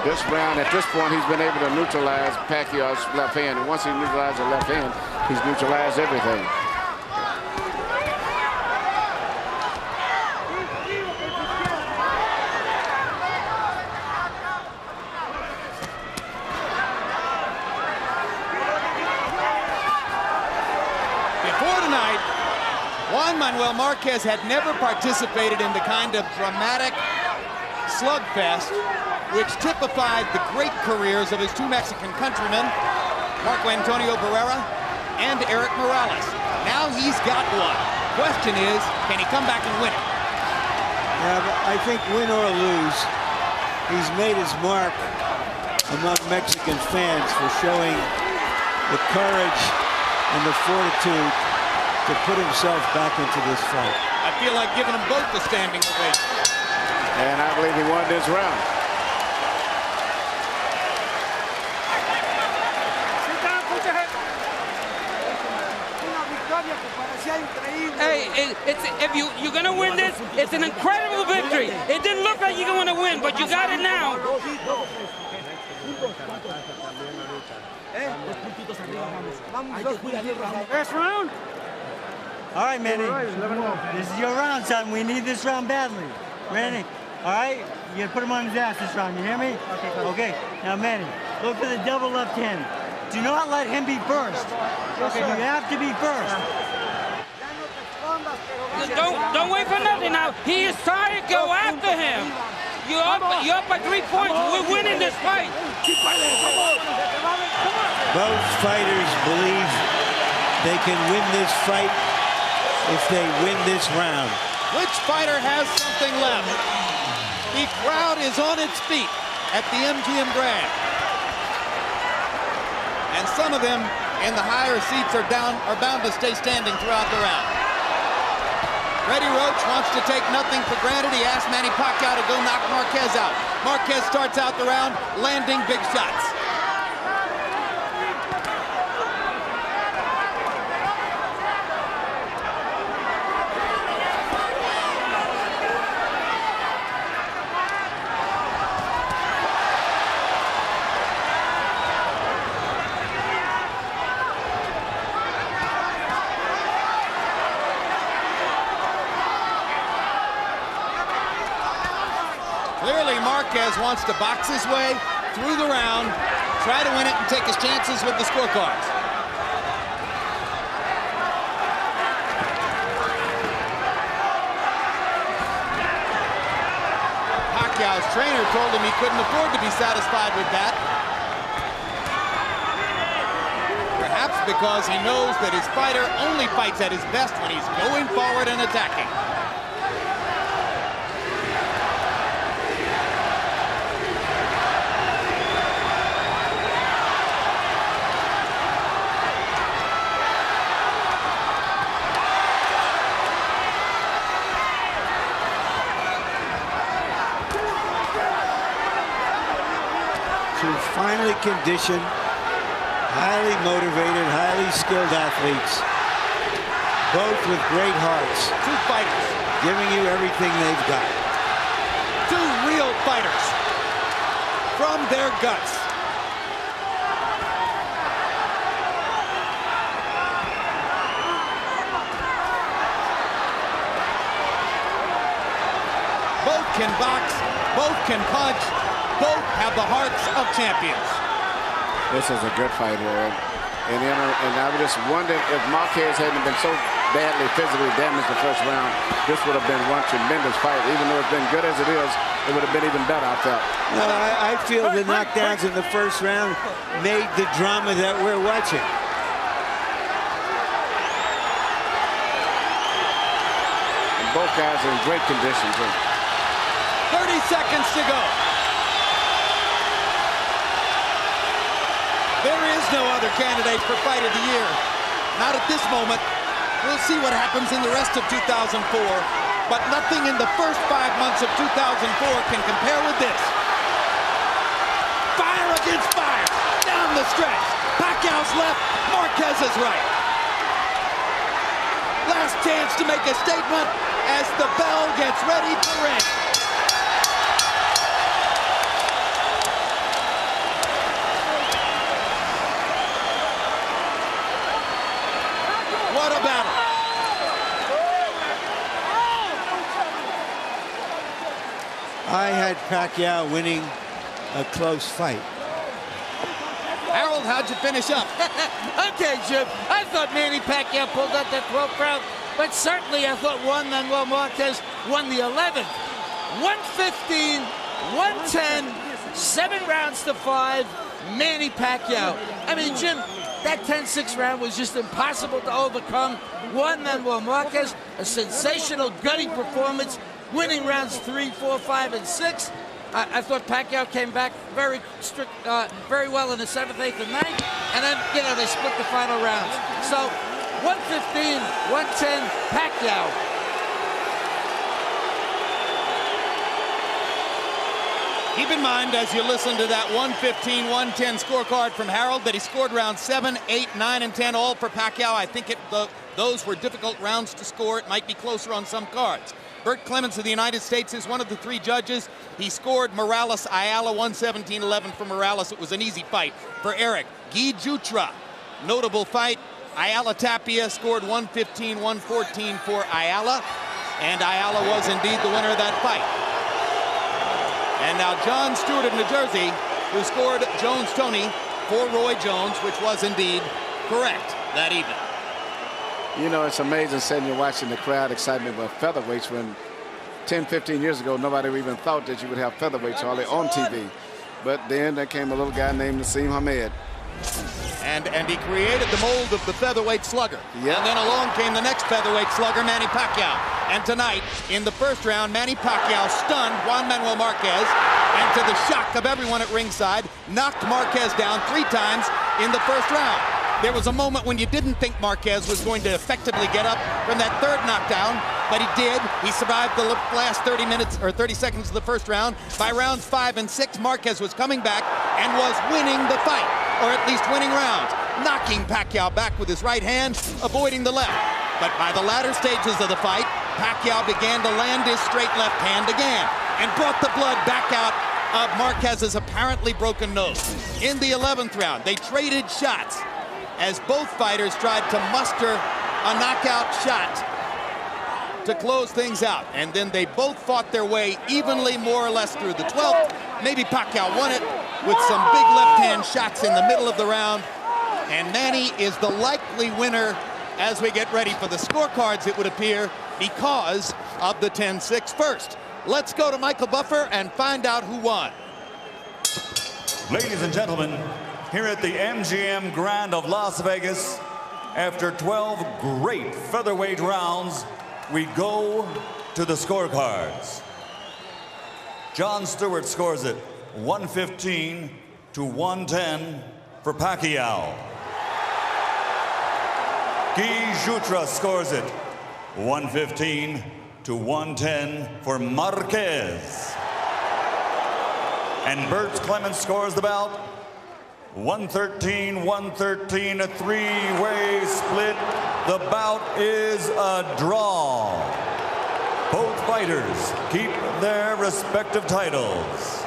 This round, at this point, he's been able to neutralize Pacquiao's left hand. And once he neutralizes the left hand, he's neutralized everything. Before tonight, Juan Manuel Marquez had never participated in the kind of dramatic slugfest which typified the great careers of his 2 Mexican countrymen, Marco Antonio Barrera and Eric Morales. Now he's got one. Question is, can he come back and win it? Yeah, but I think win or lose, he's made his mark among Mexican fans for showing the courage and the fortitude to put himself back into this fight. I feel like giving them both the standing ovation. And I believe he won this round. Hey, if you're gonna win this, it's an incredible victory. It didn't look like you're gonna win, but you got it now. First round. All right, Manny. This is your round, son. We need this round badly. Manny, all right? You gotta put him on his ass this round. You hear me? Okay. Now, Manny, look for the double left hand. Do not let him be first. Okay. You have to be first. Don't wait for nothing now. He is tired. Go after him. You're up by 3 points. We're winning this fight. Both fighters believe they can win this fight if they win this round. Which fighter has something left? The crowd is on its feet at the MGM Grand. And some of them in the higher seats are bound to stay standing throughout the round. Freddie Roach wants to take nothing for granted. He asked Manny Pacquiao to go knock Marquez out. Marquez starts out the round landing big shots. Clearly, Marquez wants to box his way through the round, try to win it and take his chances with the scorecards. Pacquiao's trainer told him he couldn't afford to be satisfied with that. Perhaps because he knows that his fighter only fights at his best when he's going forward and attacking. Two finely conditioned, highly motivated, highly skilled athletes, both with great hearts. Two fighters. Giving you everything they've got. Two real fighters from their guts. Both can box, both can punch. Both have the hearts of champions. This is a good fight here. And I would just wonder if Marquez hadn't been so badly physically damaged the first round, this would have been one tremendous fight. Even though it's been good as it is, it would have been even better, I felt. No, I feel the knockdowns in the first round made the drama that we're watching. And both guys are in great condition, too. 30 seconds to go. There is no other candidate for Fight of the Year. Not at this moment. We'll see what happens in the rest of 2004. But nothing in the first 5 months of 2004 can compare with this. Fire against fire. Down the stretch. Pacquiao's left. Marquez's right. Last chance to make a statement as the bell gets ready to ring. What a battle. I had Pacquiao winning a close fight. Harold, how'd you finish up? Okay, Jim. I thought Manny Pacquiao pulled out that 12th round, but certainly I thought Manuel Marquez won the 11th. 115, 110, 7 rounds to 5, Manny Pacquiao. I mean, Jim, that 10-6 round was just impossible to overcome. Manuel Marquez, a sensational, gutty performance, winning rounds 3, 4, 5, and 6. I thought Pacquiao came back very well in the 7th, 8th, and 9th, and then, they split the final rounds. So, 115, 110, Pacquiao. Keep in mind, as you listen to that 115-110 scorecard from Harold, that he scored rounds 7, 8, 9, and 10, all for Pacquiao. I think those were difficult rounds to score. It might be closer on some cards. Bert Clements of the United States is one of the 3 judges. He scored Morales-Ayala 117-11 for Morales. It was an easy fight for Eric. Guy Jutra, notable fight. Ayala Tapia scored 115-114 for Ayala. And Ayala was indeed the winner of that fight. And now John Stewart of New Jersey, who scored Jones-Tony for Roy Jones, which was indeed correct that evening. You know, it's amazing sitting here watching the crowd excitement with featherweights when 10, 15 years ago, nobody even thought that you would have featherweights hardly on TV. But then there came a little guy named Nassim Hamed. And he created the mold of the featherweight slugger. Yep. And then along came the next featherweight slugger, Manny Pacquiao. And tonight, in the first round, Manny Pacquiao stunned Juan Manuel Marquez, and to the shock of everyone at ringside, knocked Marquez down 3 times in the first round. There was a moment when you didn't think Marquez was going to effectively get up from that third knockdown, but he did. He survived the last 30 minutes or 30 seconds of the first round. By rounds 5 and 6, Marquez was coming back and was winning the fight, or at least winning rounds, knocking Pacquiao back with his right hand, avoiding the left. But by the latter stages of the fight, Pacquiao began to land his straight left hand again and brought the blood back out of Marquez's apparently broken nose. In the 11th round, they traded shots as both fighters tried to muster a knockout shot to close things out. And then they both fought their way evenly, more or less, through the 12th. Maybe Pacquiao won it with some big left-hand shots in the middle of the round. And Manny is the likely winner as we get ready for the scorecards, it would appear, because of the 10-6 first. Let's go to Michael Buffer and find out who won. Ladies and gentlemen, here at the MGM Grand of Las Vegas, after 12 great featherweight rounds, we go to the scorecards. Jon Stewart scores it 115 to 110 for Pacquiao. Guy Jutra scores it 115 to 110 for Marquez. And Bert Clemens scores the bout 113-113, a three-way split. The bout is a draw. Both fighters keep their respective titles.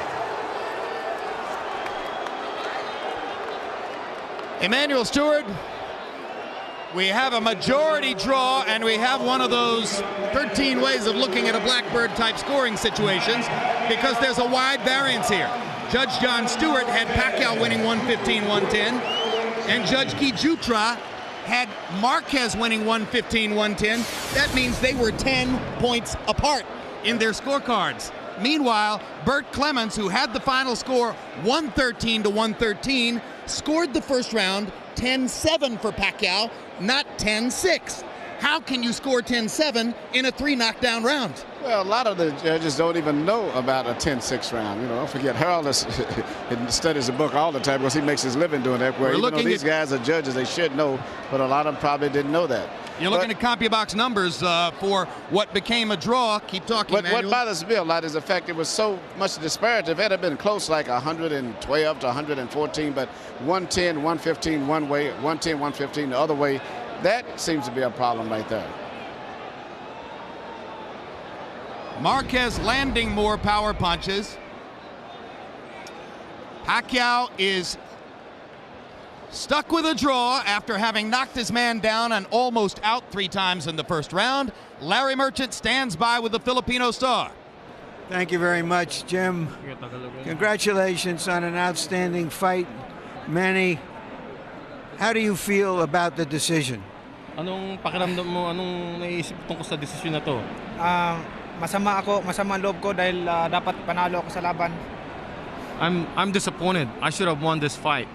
Emmanuel Stewart, we have a majority draw, and we have one of those 13 ways of looking at a Blackbird type scoring situations, because there's a wide variance here. Judge Jon Stewart had Pacquiao winning 115-110, and Judge Guy Jutra had Marquez winning 115-110. That means they were 10 points apart in their scorecards. Meanwhile, Bert Clemens, who had the final score 113 to 113, scored the first round 10-7 for Pacquiao, not 10-6. How can you score 10-7 in a 3 knockdown round? Well, a lot of the judges don't even know about a 10-6 round. You know, don't forget, Harold studies the book all the time because he makes his living doing that. Where even though these guys are judges, they should know, but a lot of them probably didn't know that. You're looking at CompuBox numbers for what became a draw. Keep talking, But Manuel. what bothers me a lot is the fact it was so much disparity. If it had been close, like 112 to 114, but 110, 115 one way, 110, 115 the other way, that seems to be a problem right there. Marquez landing more power punches. Pacquiao is stuck with a draw after having knocked his man down and almost out 3 times in the first round. Larry Merchant stands by with the Filipino star. Thank you very much, Jim. Congratulations on an outstanding fight. Manny, how do you feel about the decision? Anong pakiramdam mo? Anong naisip tungkol sa desisyon na to? Masama ang loob ko dahil dapat panalo ako sa laban. I'm disappointed. I should have won this fight.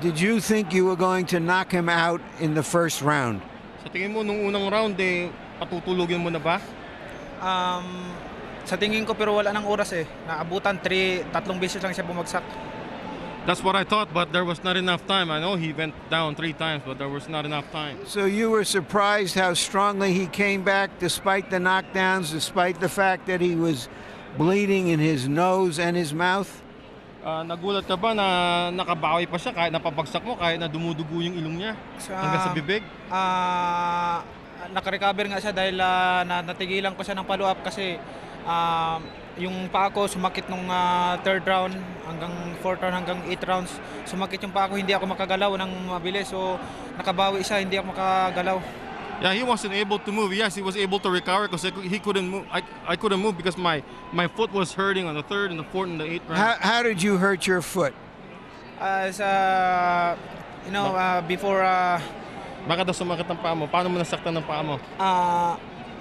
Did you think you were going to knock him out in the first round? Sa tingin mo nung unang round patutulugin mo na ba? Sa tingin ko pero wala nang oras Naabutan 3 beses lang siya bumagsak. That's what I thought, but there was not enough time. I know he went down 3 times, but there was not enough time. So you were surprised how strongly he came back despite the knockdowns, despite the fact that he was bleeding in his nose and his mouth? Nagulat ka ba na nakabawi pa siya kahit napabagsak mo, kahit na dumudugo yung ilong niya hanggang sa bibig? Nakarecover nga siya dahil natigilan ko siya ng follow-up kasi yung paa ko sumakit nung 3rd round hanggang 4th round hanggang 8th rounds. Sumakit yung paa ko, hindi ako makagalaw ng mabilis. So nakabawi siya, hindi ako makagalaw. Yeah, he wasn't able to move. Yes, he was able to recover because he couldn't move. I couldn't move because my foot was hurting on the 3rd and the 4th and the 8th round. How did you hurt your foot? Before... Baka daw sumakit ang paa mo. Paano mo nasaktan ng paa mo?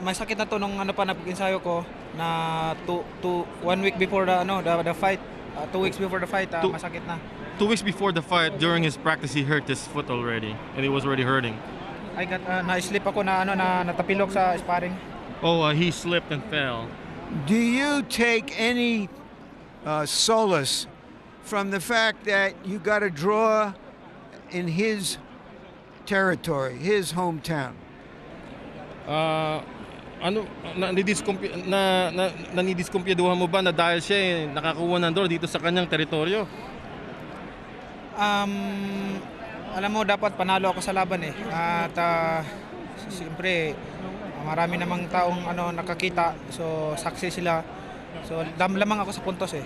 May sakit na to nung nag-ensayo ko na 1 week before the fight. 2 weeks before the fight, masakit na. 2 weeks before the fight, during his practice, he hurt his foot already, and it was already hurting. I got na-slip ako na natapilok sa sparring. Oh, he slipped and fell. Do you take any solace from the fact that you got a draw in his territory, his hometown? Nanidiskumpyaduhan mo ba na dahil siya nakakuha ng draw dito sa kanyang teritoryo? Alam mo, dapat panalo ako sa laban eh. At siyempre, marami namang taong nakakita. So, success sila. So, lamang ako sa puntos eh.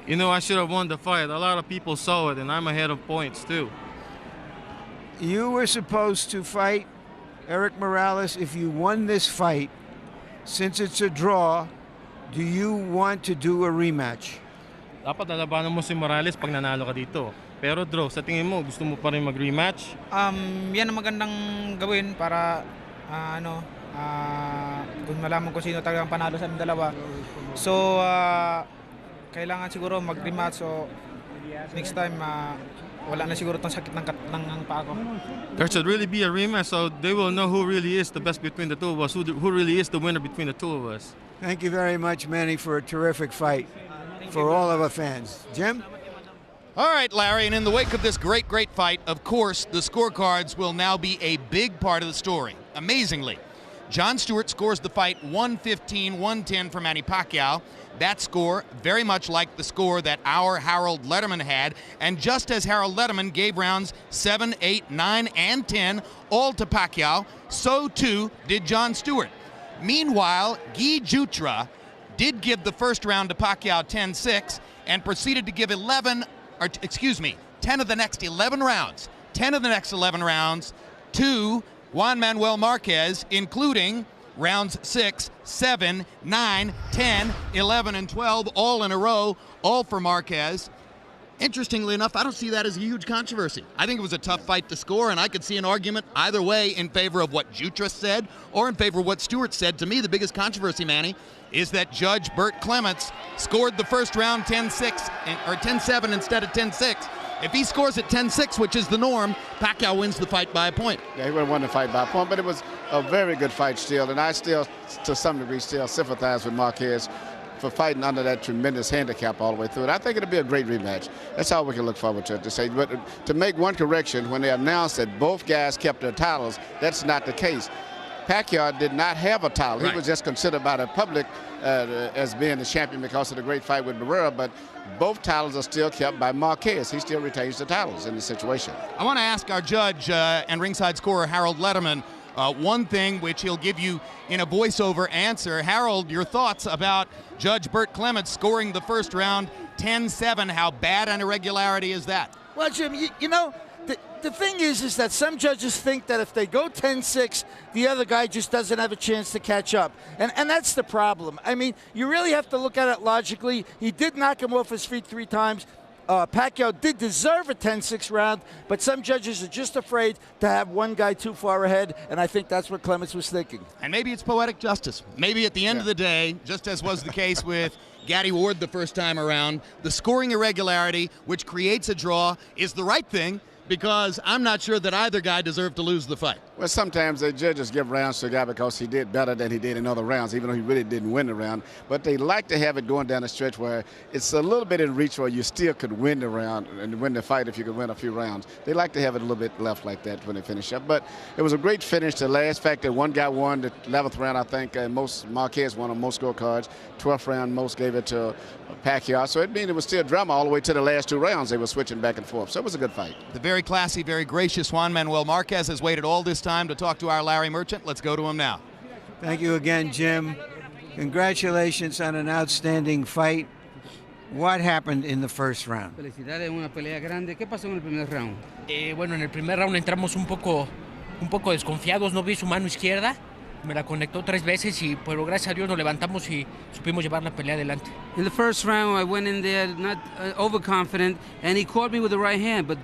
You know, I should have won the fight. A lot of people saw it, and I'm ahead of points too. You were supposed to fight Eric Morales. If you won this fight, since it's a draw, do you want to do a rematch? Dapat lalabanan mo si Morales pag nanalo ka dito. Pero draw, sa tingin mo, gusto mo pa rin mag-rematch? Yan ang magandang gawin para kung malaman ko sino talagang panalo sa aming dalawa. So, kailangan siguro mag-rematch. So, next time, wala na siguro itong sakit ng paa ko. There should really be a rematch so they will know who really is the best between the two of us, who really is the winner between the two of us. Thank you very much, Manny, for a terrific fight for all of our fans. Jim? All right, Larry, and in the wake of this great fight, of course, the scorecards will now be a big part of the story. Amazingly, Jon Stewart scores the fight 115-110 for Manny Pacquiao. That score, very much like the score that our Harold Letterman had, and just as Harold Letterman gave rounds 7, 8, 9, and 10 all to Pacquiao, so too did Jon Stewart. Meanwhile, Guy Jutra did give the first round to Pacquiao 10-6 and proceeded to give 10 of the next 11 rounds, 10 of the next 11 rounds to Juan Manuel Marquez, including rounds 6, 7, 9, 10, 11, and 12, all in a row, all for Marquez. Interestingly enough, I don't see that as a huge controversy. I think it was a tough fight to score, and I could see an argument either way in favor of what Jutra said or in favor of what Stewart said. To me, the biggest controversy, Manny, is that Judge Burt Clements scored the first round 10-6 or 10-7 instead of 10-6. If he scores at 10-6, which is the norm, Pacquiao wins the fight by a point. Yeah, he would have won the fight by a point, but it was a very good fight still, and I still, to some degree, still sympathize with Marquez for fighting under that tremendous handicap all the way through it. I think it'll be a great rematch. That's all we can look forward to say. But to make one correction, when they announced that both guys kept their titles, that's not the case. Pacquiao did not have a title. Right. He was just considered by the public as being the champion because of the great fight with Barrera, but both titles are still kept by Marquez. He still retains the titles in the situation. I want to ask our judge and ringside scorer Harold Letterman one thing which he'll give you in a voiceover answer. Harold, your thoughts about Judge Burt Clements scoring the first round 10-7. How bad an irregularity is that? Well, Jim, you know, the thing is that some judges think that if they go 10-6, the other guy just doesn't have a chance to catch up. And that's the problem. I mean, you really have to look at it logically. He did knock him off his feet 3 times. Pacquiao did deserve a 10-6 round, but some judges are just afraid to have one guy too far ahead, and I think that's what Clements was thinking. And maybe it's poetic justice. Maybe at the end of the day, just as was the case with Gaddy Ward the first time around, the scoring irregularity, which creates a draw, is the right thing, because I'm not sure that either guy deserved to lose the fight. Well, sometimes the judges give rounds to a guy because he did better than he did in other rounds, even though he really didn't win the round. But they like to have it going down the stretch where it's a little bit in reach where you still could win the round and win the fight if you could win a few rounds. They like to have it a little bit left like that when they finish up. But it was a great finish. The last fact that one guy won the 11th round, I think, Marquez won on most scorecards. 12th round, most gave it to Pacquiao. So it means it was still drama all the way to the last 2 rounds. They were switching back and forth. So it was a good fight. The very classy, very gracious Juan Manuel Marquez has waited all this time to talk to our Larry Merchant. Let's go to him now. Thank you again, Jim. Congratulations on an outstanding fight. What happened in the first round? Felicidades, una pelea grande. ¿Qué pasó en el primer round? Bueno, en el primer round entramos un poco desconfiados. No vi su mano izquierda. Me la conectó 3 veces y pero gracias a Dios nos levantamos y supimos llevar la pelea adelante. In the first round, I went in there not overconfident, and he caught me with the right hand, but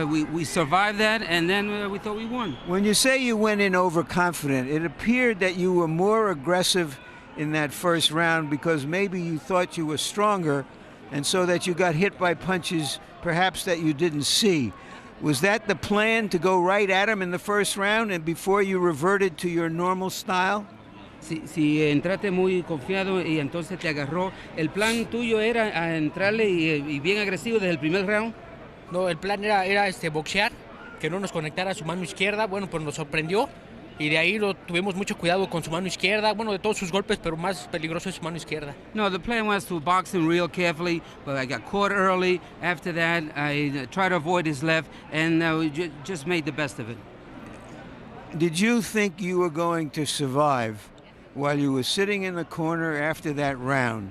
we survived that, and then we thought we won. When you say you went in overconfident, it appeared that you were more aggressive in that first round because maybe you thought you were stronger, and so that you got hit by punches perhaps that you didn't see. Was that the plan, to go right at him in the first round and before you reverted to your normal style? Si entraste muy confiado y entonces te agarró, ¿el plan tuyo era a entrarle y bien agresivo desde el primer round? No, el plan era boxear, que no nos conectara su mano izquierda. Bueno, pues nos sorprendió y de ahí tuvimos mucho cuidado con su mano izquierda. Bueno, de todos sus golpes, pero más peligroso es su mano izquierda. No, the plan was to box him real carefully, but I got caught early. After that, I tried to avoid his left, and we just made the best of it. Did you think you were going to survive while you were sitting in the corner after that round?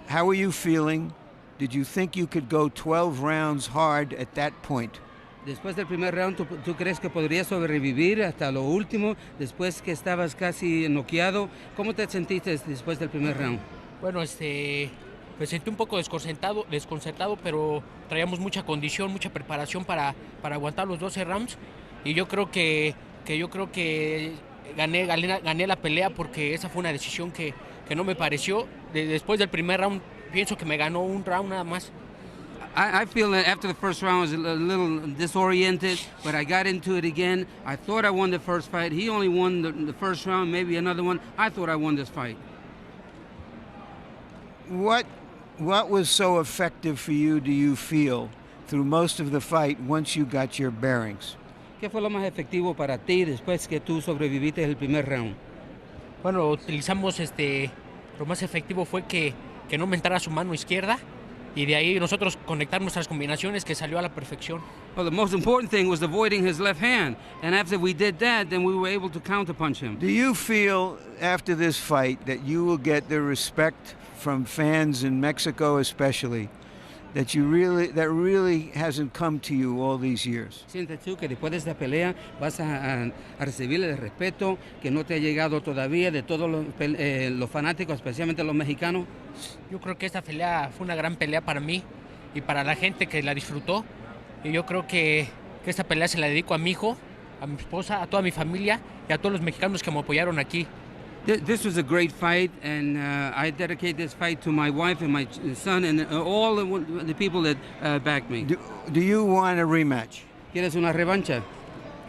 How were you feeling? Did you think you could go 12 rounds hard at that point? Después del primer round, ¿tú crees que podrías sobrevivir hasta lo último, después que estabas casi noqueado? ¿Cómo te sentiste después del primer round? Bueno, me sentí un poco desconcertado, pero traíamos mucha condición, mucha preparación para aguantar los 12 rounds. Y yo creo que gané la pelea porque esa fue una decisión que no me pareció. Después del primer round, pienso que me ganó un round nada más. I feel that after the first round I was a little disoriented, but I got into it again. I thought I won the first fight. He only won the first round, maybe another one. I thought I won this fight. What was so effective for you, do you feel, through most of the fight once you got your bearings? ¿Qué fue lo más efectivo para ti después que tú sobreviviste el primer round? Bueno, utilizamos lo más efectivo fue que no me entrara su mano izquierda y de ahí nosotros conectar nuestras combinaciones que salió a la perfección. Well, the most important thing was avoiding his left hand, and after we did that, then we were able to counterpunch him. Do you feel after this fight that you will get the respect from fans in Mexico especially that really hasn't come to you all these years? ¿Sientes tú que después de esta pelea vas a recibir el respeto que no te ha llegado todavía de todos los fanáticos, especialmente los mexicanos? Yo creo que esta pelea fue una gran pelea para mí y para la gente que la disfrutó. Y yo creo que esta pelea se la dedico a mi hijo, a mi esposa, a toda mi familia y a todos los mexicanos que me apoyaron aquí. This was a great fight, and I dedicate this fight to my wife and my son and all the people that backed me. Do you want a rematch? ¿Quieres una revancha?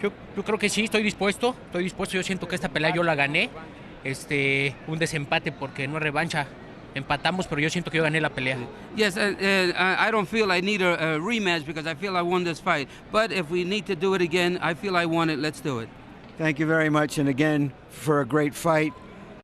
Yo creo que sí, estoy dispuesto. Yo siento que esta pelea yo la gané. Un desempate porque no es revancha. Empatamos, pero yo siento que yo gané la pelea. Yes, I don't feel I need a rematch because I feel I won this fight. But if we need to do it again, I feel I won it. Let's do it. Thank you very much, and again, for a great fight.